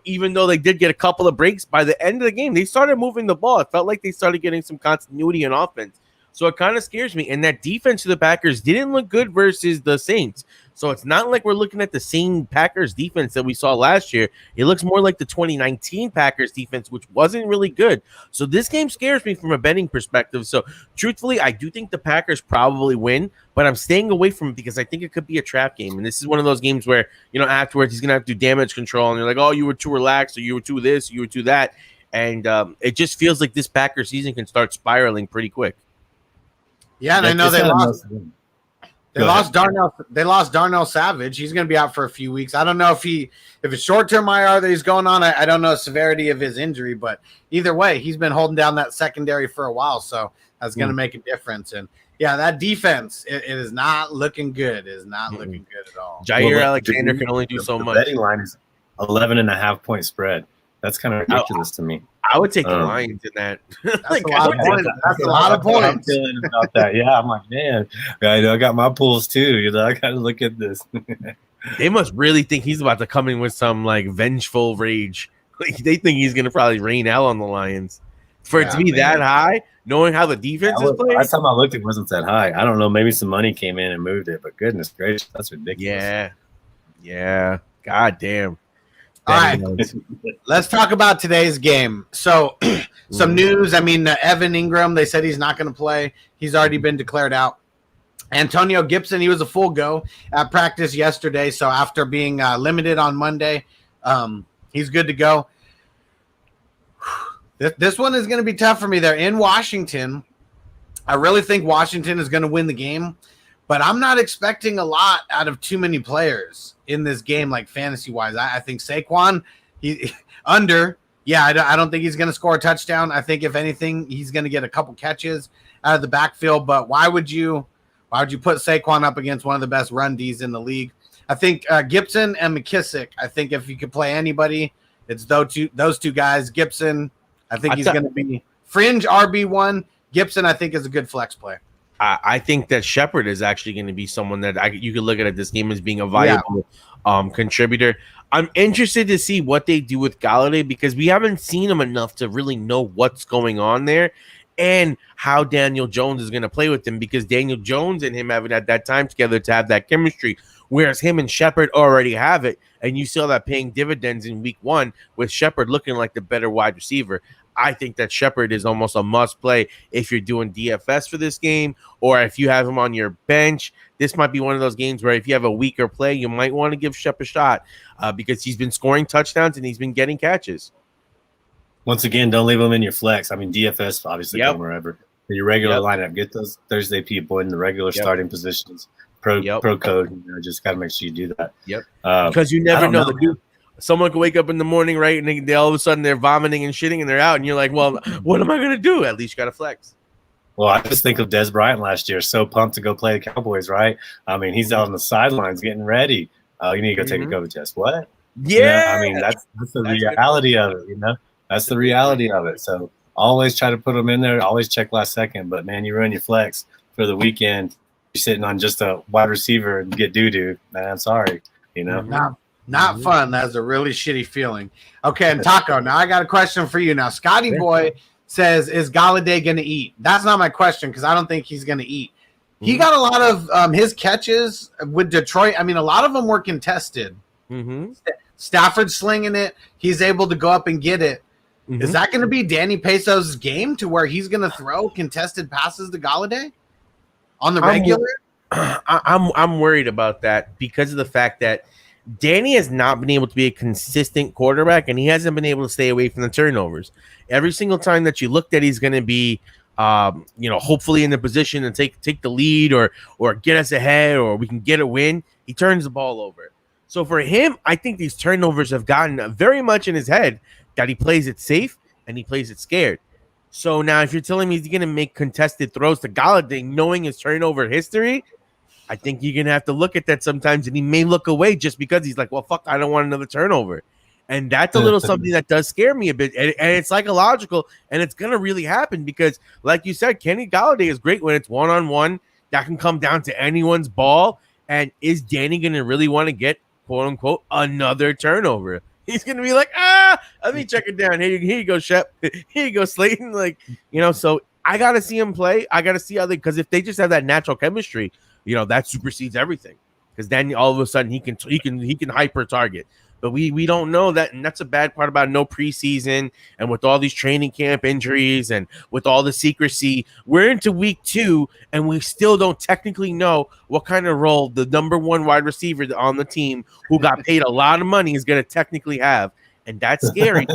J: Even though they did get a couple of breaks, by the end of the game, they started moving the ball. It felt like they started getting some continuity in offense. So it kind of scares me. And that defense of the Packers didn't look good versus the Saints. So it's not like we're looking at the same Packers defense that we saw last year. It looks more like the 2019 Packers defense, which wasn't really good. So this game scares me from a betting perspective. So truthfully, I do think the Packers probably win, but I'm staying away from it because I think it could be a trap game. And this is one of those games where, afterwards he's going to have to do damage control. And you're like, oh, you were too relaxed, or you were too this, you were too that. And it just feels like this Packers season can start spiraling pretty quick.
B: Yeah, and I know they lost Darnell Savage. He's going to be out for a few weeks. I don't know if it's short-term IR that he's going on. I don't know the severity of his injury, but either way, he's been holding down that secondary for a while, so that's going to make a difference. And yeah, that defense, it is not looking good. It is not looking good at all.
J: Jair Alexander can only do so much.
K: The betting line is 11.5 point spread. That's kind of ridiculous to me.
J: I would take the Lions in that.
B: That's a lot of points.
K: I'm feeling about that. Yeah, I'm like, man, I got my pools too. I got to look at this.
J: They must really think he's about to come in with some like vengeful rage. Like they think he's going to probably rain hell on the Lions. For it to be that high, knowing how the defense is playing.
K: Last time I looked, it wasn't that high. I don't know. Maybe some money came in and moved it, but goodness gracious, that's ridiculous.
J: Yeah. God damn.
B: All right, let's talk about today's game. So, some news. I mean, Evan Ingram, they said he's not going to play. He's already been declared out. Antonio Gibson, he was a full go at practice yesterday. So, after being limited on Monday, he's good to go. This one is going to be tough for me. They're in Washington. I really think Washington is going to win the game, but I'm not expecting a lot out of too many players in this game, like fantasy-wise. I think Saquon, I don't think he's going to score a touchdown. I think, if anything, he's going to get a couple catches out of the backfield. But why would you put Saquon up against one of the best run Ds in the league? I think Gibson and McKissick, I think if you could play anybody, it's those two guys. Gibson, I think he's going to be fringe RB1. Gibson, I think, is a good flex play.
J: I think that Shepard is actually going to be someone that you could look at this game as being a viable contributor. I'm interested to see what they do with Galladay because we haven't seen him enough to really know what's going on there and how Daniel Jones is going to play with him because Daniel Jones and him haven't had that time together to have that chemistry, whereas him and Shepard already have it, and you saw that paying dividends in week 1 with Shepard looking like the better wide receiver. I think that Shepard is almost a must play if you're doing DFS for this game or if you have him on your bench. This might be one of those games where if you have a weaker play, you might want to give Shep a shot because he's been scoring touchdowns and he's been getting catches.
K: Once again, don't leave him in your flex. I mean, DFS obviously come wherever. For your regular lineup, get those Thursday people in the regular starting positions. Pro code, just got to make sure you do that.
J: Because you never know. Someone can wake up in the morning, right, and they all of a sudden they're vomiting and shitting and they're out, and you're like, well, what am I going to do? At least you got to flex.
K: Well, I just think of Des Bryant last year. So pumped to go play the Cowboys, right? I mean, he's out on the sidelines getting ready. You need to go take a COVID test. What?
J: Yeah.
K: I mean, that's the reality of it, That's the reality of it. So always try to put them in there. Always check last second. But, man, you ruin your flex for the weekend. You're sitting on just a wide receiver and get doo-doo. Man, I'm sorry,
B: Not fun. That's a really shitty feeling. Okay, and Taco, now I got a question for you. Now, Scotty Boy says, is Galladay going to eat? That's not my question because I don't think he's going to eat. He got a lot of his catches with Detroit. I mean, a lot of them were contested. Stafford slinging it. He's able to go up and get it. Is that going to be Danny Peso's game to where he's going to throw contested passes to Galladay on the regular?
J: I'm worried about that because of the fact that Danny has not been able to be a consistent quarterback, and he hasn't been able to stay away from the turnovers. Every single time that you looked at, he's going to be, hopefully in the position to take the lead or get us ahead, or we can get a win. He turns the ball over. So for him, I think these turnovers have gotten very much in his head that he plays it safe and he plays it scared. So now, if you're telling me he's going to make contested throws to Galladay, knowing his turnover history, I think you're going to have to look at that sometimes, and he may look away just because he's like, well, fuck, I don't want another turnover. And that's a little something that does scare me a bit, and it's psychological, and it's going to really happen because, like you said, Kenny Galladay is great when it's one-on-one. That can come down to anyone's ball, and is Danny going to really want to get, quote-unquote, another turnover? He's going to be like, let me check it down. Here you go, Shep. Here you go, Slayton. So I got to see him play. I got to see how because if they just have that natural chemistry, that supersedes everything because then all of a sudden he can hyper target. But we don't know that, and that's a bad part about no preseason and with all these training camp injuries and with all the secrecy. We're into week 2 and we still don't technically know what kind of role the number 1 wide receiver on the team who got paid a lot of money is going to technically have, and that's scary.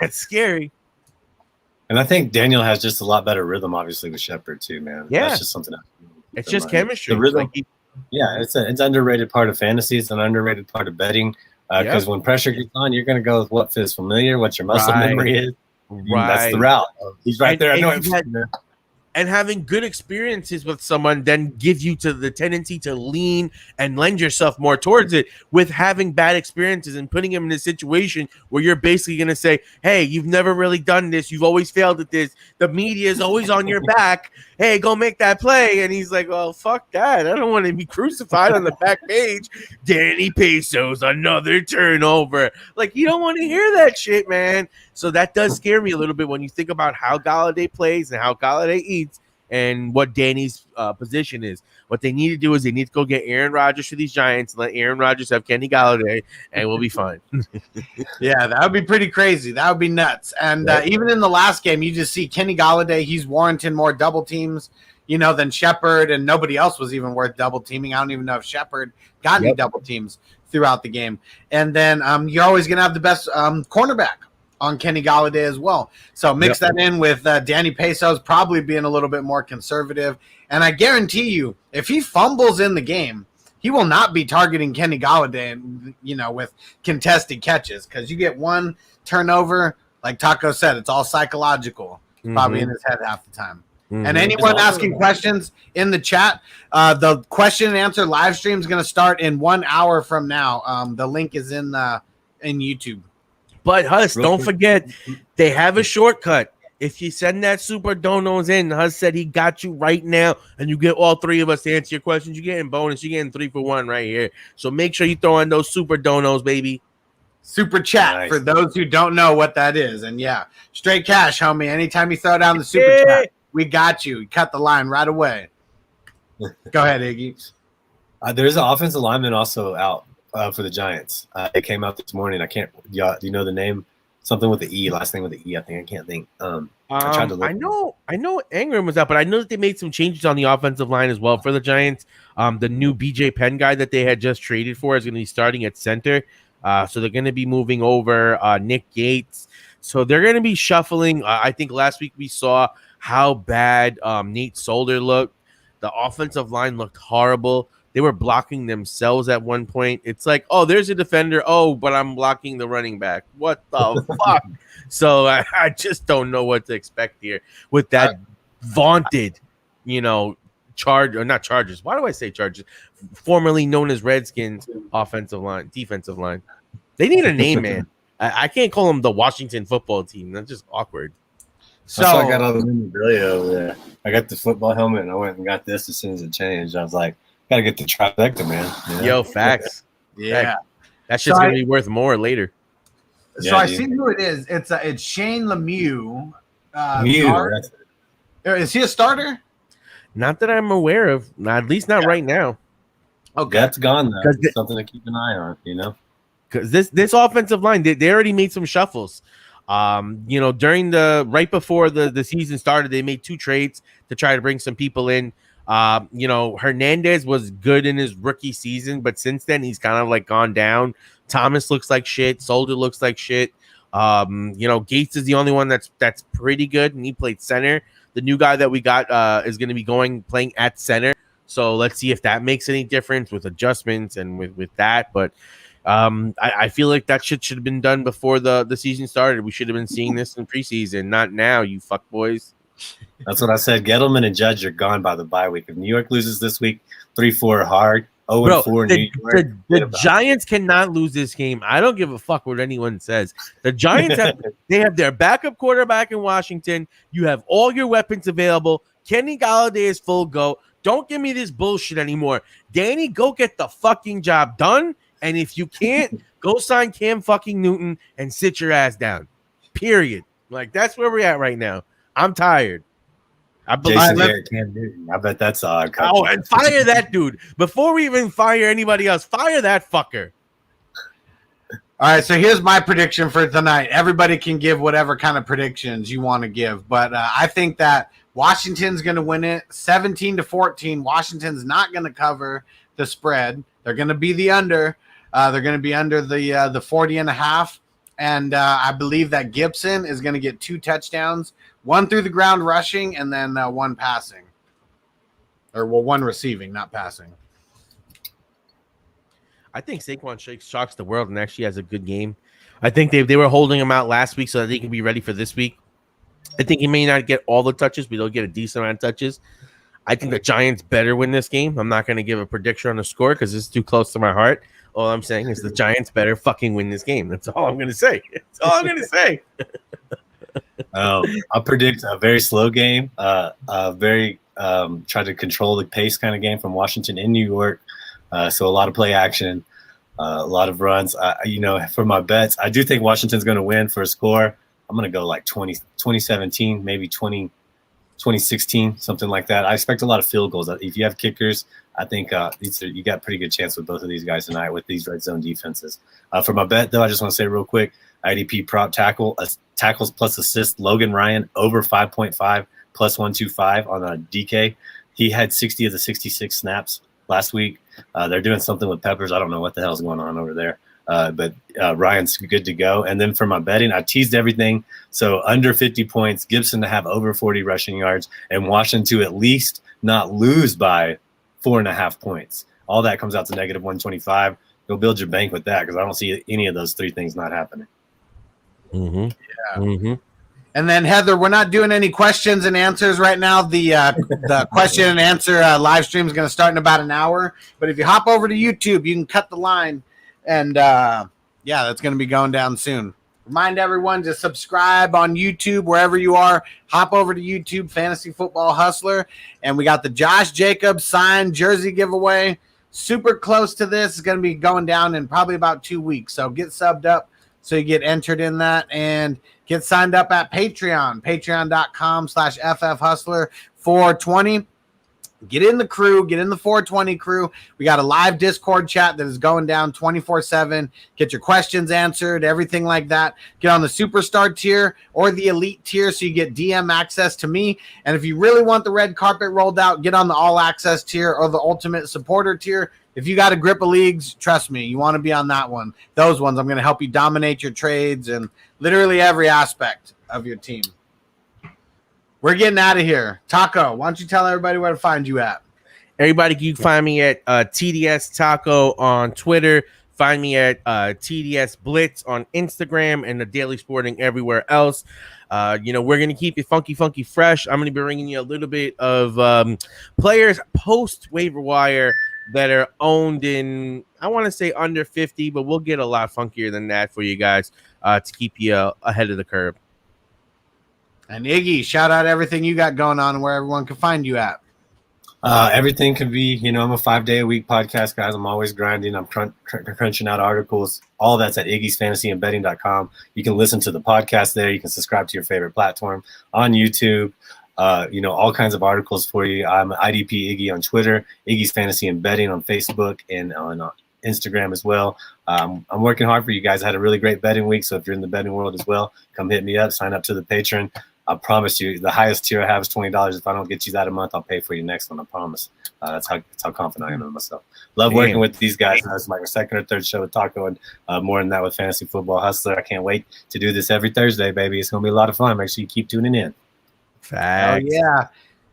J: That's scary.
K: And I think Daniel has just a lot better rhythm, obviously, with Shepard too, man.
J: Yeah,
K: that's just something else.
J: It's just chemistry.
K: The rhythm, it's an underrated part of fantasy. It's an underrated part of betting because when pressure gets on, you're going to go with what feels familiar, what your muscle memory is. That's the route. He's right there. I know and having good experiences with someone then gives you to the tendency to lean and lend yourself more towards it. With having bad experiences and putting him in a situation where you're basically going to say, hey, you've never really done this. You've always failed at this. The media is always on your back. Hey, go make that play. And he's like, well, fuck that. I don't want to be crucified on the back page. Danny Peso's another turnover. Like, you don't want to hear that shit, man. So that does scare me a little bit when you think about how Galladay plays and how Galladay eats and what Danny's position is. What they need to do is they need to go get Aaron Rodgers for these Giants and let Aaron Rodgers have Kenny Galladay, and we'll be fine.
B: Yeah, that would be pretty crazy. That would be nuts. And even in the last game, you just see Kenny Galladay. He's warranting more double teams, than Shepard, and nobody else was even worth double teaming. I don't even know if Shepard got any double teams throughout the game. And then you're always going to have the best cornerback on Kenny Galladay as well. So mix that in with Danny Peso's probably being a little bit more conservative. And I guarantee you, if he fumbles in the game, he will not be targeting Kenny Galladay, with contested catches, because you get one turnover, like Taco said, it's all psychological, probably in his head half the time. And anyone asking questions in the chat, the question and answer live stream is going to start in 1 hour from now. The link is in YouTube.
J: But Huss, don't forget, they have a shortcut. If you send that super donos in, Huss said he got you right now, and you get all three of us to answer your questions. You're getting bonus. You're getting 3 for 1 right here. So make sure you throw in those super donos, baby.
B: Super chat for those who don't know what that is. And yeah, straight cash, homie. Anytime you throw down the super chat, we got you. You cut the line right away. Go ahead, Iggy.
K: There's an offensive lineman also out for the Giants. It came out this morning. I can't. Do you know the name? Something with the E. Last name with the E. I think I can't think. I tried to look.
J: I know Ingram was out, but I know that they made some changes on the offensive line as well for the Giants. The new BJ Penn guy that they had just traded for is going to be starting at center. So they're going to be moving over Nick Gates. So they're going to be shuffling. I think last week we saw how bad Nate Solder looked. The offensive line looked horrible. They were blocking themselves at one point. It's like, oh, there's a defender. Oh, but I'm blocking the running back. What the fuck? So I just don't know what to expect here with that vaunted, not Chargers. Why do I say Chargers? Formerly known as Redskins defensive line. They need a name, man. I can't call them the Washington football team. That's just awkward.
K: So I got all the memorabilia over there. I got the football helmet, and I went and got this as soon as it changed. I was like, gotta get the trifecta, man.
J: Yo, facts.
B: Yeah.
J: That shit's going to be worth more later.
B: So I see who it is. It's Shane Lemieux. Is he a starter?
J: Not that I'm aware of. At least not right now.
K: Okay. That's gone, though. Something to keep an eye on,
J: Because this offensive line, they already made some shuffles. During right before the season started, they made 2 trades to try to bring some people in. Hernandez was good in his rookie season, but since then he's kind of like gone down. Thomas looks like shit. Soldier looks like shit. Gates is the only one that's pretty good, and he played center. The new guy that we got is going to be playing at center. So let's see if that makes any difference with adjustments and with that. But I feel like that shit should have been done before the season started. We should have been seeing this in preseason, not now, you fuck boys.
K: That's what I said. Gettleman and Judge are gone by the bye week. If New York loses this week, 3-4 hard, 0-4 New York.
J: The Giants cannot lose this game. I don't give a fuck what anyone says. The Giants have their backup quarterback in Washington. You have all your weapons available. Kenny Golladay is full go. Don't give me this bullshit anymore. Danny, go get the fucking job done. And if you can't, go sign Cam fucking Newton and sit your ass down. Period. Like, that's where we're at right now. I'm tired.
K: I bet that's odd.
J: Oh, and fire that dude. Before we even fire anybody else, fire that fucker.
B: All right, so here's my prediction for tonight. Everybody can give whatever kind of predictions you want to give, but I think that Washington's going to win it 17-14. Washington's not going to cover the spread. They're going to be the under. They're going to be under the 40.5. And I believe that Gibson is going to get 2 touchdowns, 1 through the ground rushing, and then 1 passing. Or 1 receiving, not passing.
J: I think Saquon shocks the world and actually has a good game. I think they were holding him out last week so that they can be ready for this week. I think he may not get all the touches, but he'll get a decent amount of touches. I think the Giants better win this game. I'm not going to give a prediction on the score because it's too close to my heart. All I'm saying is the Giants better fucking win this game. That's all I'm going to say. That's all I'm going to say.
K: I'll predict a very slow game, very try to control the pace kind of game from Washington in New York. So a lot of play action, a lot of runs. For my bets, I do think Washington's going to win for a score. I'm going to go like 2017, maybe 2016, something like that. I expect a lot of field goals. If you have kickers, I think you got a pretty good chance with both of these guys tonight with these red zone defenses. For my bet, though, I just want to say real quick, IDP prop tackles plus assist, Logan Ryan over 5.5 plus 125 on a DK. He had 60 of the 66 snaps last week. They're doing something with Peppers. I don't know what the hell's going on over there. But Ryan's good to go. And then for my betting, I teased everything. So under 50 points, Gibson to have over 40 rushing yards, and Washington to at least not lose by 4.5 points. All that comes out to negative 125. Go build your bank with that because I don't see any of those 3 things not happening.
J: Mm-hmm.
B: Yeah.
J: Mm-hmm.
B: And then, Heather, we're not doing any questions and answers right now. The question and answer live stream is going to start in about an hour. But if you hop over to YouTube, you can cut the line. And, that's going to be going down soon. Remind everyone to subscribe on YouTube, wherever you are. Hop over to YouTube, Fantasy Football Hustler. And we got the Josh Jacobs signed jersey giveaway. Super close to this. It's going to be going down in probably about 2 weeks. So get subbed up so you get entered in that. And get signed up at Patreon, patreon.com/FFHustler420. Get in the crew, get in the 420 crew. We got a live Discord chat that is going down 24/7. Get your questions answered, everything like that. Get on the superstar tier or the elite tier so you get DM access to me. And if you really want the red carpet rolled out, get on the all access tier or the ultimate supporter tier. If you got a grip of leagues, trust me, you want to be on that one. Those ones, I'm going to help you dominate your trades and literally every aspect of your team. We're getting out of here. Taco, why don't you tell everybody where to find you at?
J: Everybody, you can find me at TDS Taco on Twitter. Find me at TDS Blitz on Instagram and the Daily Sporting everywhere else. We're going to keep it funky fresh. I'm going to be bringing you a little bit of players post waiver wire that are owned in, I want to say under 50, but we'll get a lot funkier than that for you guys to keep you ahead of the curve.
B: And Iggy, shout out everything you got going on and where everyone can find you at.
K: Everything can be, I'm a 5-day-a-week podcast, guys. I'm always grinding. I'm crunching out articles. All that's at Iggy'sFantasyandBetting.com. You can listen to the podcast there. You can subscribe to your favorite platform on YouTube. All kinds of articles for you. I'm IDP Iggy on Twitter, Iggy's Fantasy and Betting on Facebook and on Instagram as well. I'm working hard for you guys. I had a really great betting week. So if you're in the betting world as well, come hit me up, sign up to the Patreon. I promise you, the highest tier I have is $20. If I don't get you that a month, I'll pay for your next one. I promise. That's how confident I am in myself. Love working with these guys. It's my second or third show with Taco, and more than that with Fantasy Football Hustler. I can't wait to do this every Thursday, baby. It's going to be a lot of fun. Make sure you keep tuning in.
J: Facts.
B: Oh, yeah.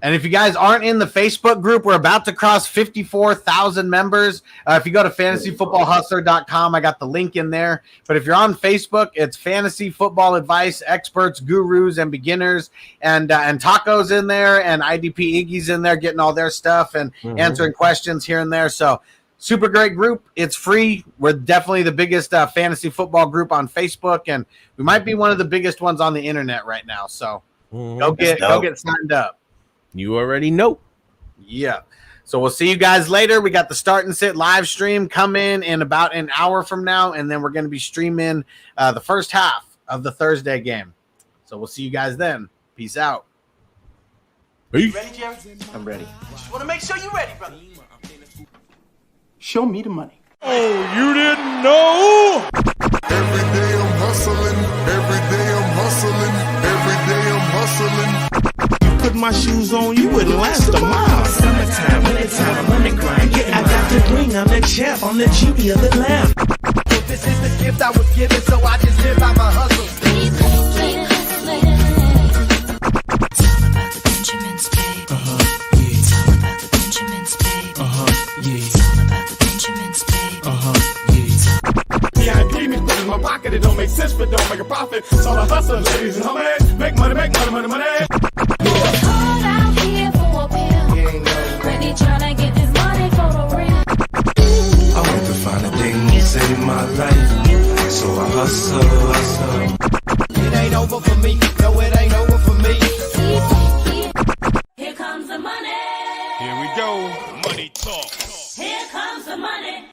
B: And if you guys aren't in the Facebook group, we're about to cross 54,000 members. If you go to fantasyfootballhustler.com, I got the link in there. But if you're on Facebook, it's Fantasy Football Advice, Experts, Gurus, and Beginners. And Taco's in there, and IDP Iggy's in there getting all their stuff and answering questions here and there. So super great group. It's free. We're definitely the biggest fantasy football group on Facebook, and we might be one of the biggest ones on the internet right now. So go get signed up.
J: You already know.
B: Yeah. So we'll see you guys later. We got the Start and Sit live stream coming in about an hour from now, and then we're going to be streaming the first half of the Thursday game. So we'll see you guys then. Peace out.
A: You ready, Jerry?
F: I'm ready.
A: Just want to make sure you're ready, brother. Show me the money.
C: Oh, you didn't know?
D: Every day I'm hustling, every day I'm hustling, every day I'm hustling.
E: Put my shoes on, you wouldn't last a mile. Summertime, wintertime, I'm on the grind. Yeah, I got the ring, I'm the champ, I'm the genie of the lamp.
F: This is the gift I was given, so I just live by my hustle.
G: It's all about the Benjamins, baby. It's all about the Benjamins, baby. It's all about the Benjamins, baby.
C: VIP me put in my pocket. It don't make sense, but don't make a profit. So I hustle, ladies and homies. Make money, money.
G: It's hard out here for a pill. Really tryna get this money for the real.
E: I want to find a thing to save my life, so I hustle.
F: It ain't over for me. No, it ain't over for me.
G: Here comes the money.
C: Here we go. Money talk.
G: Here comes the money.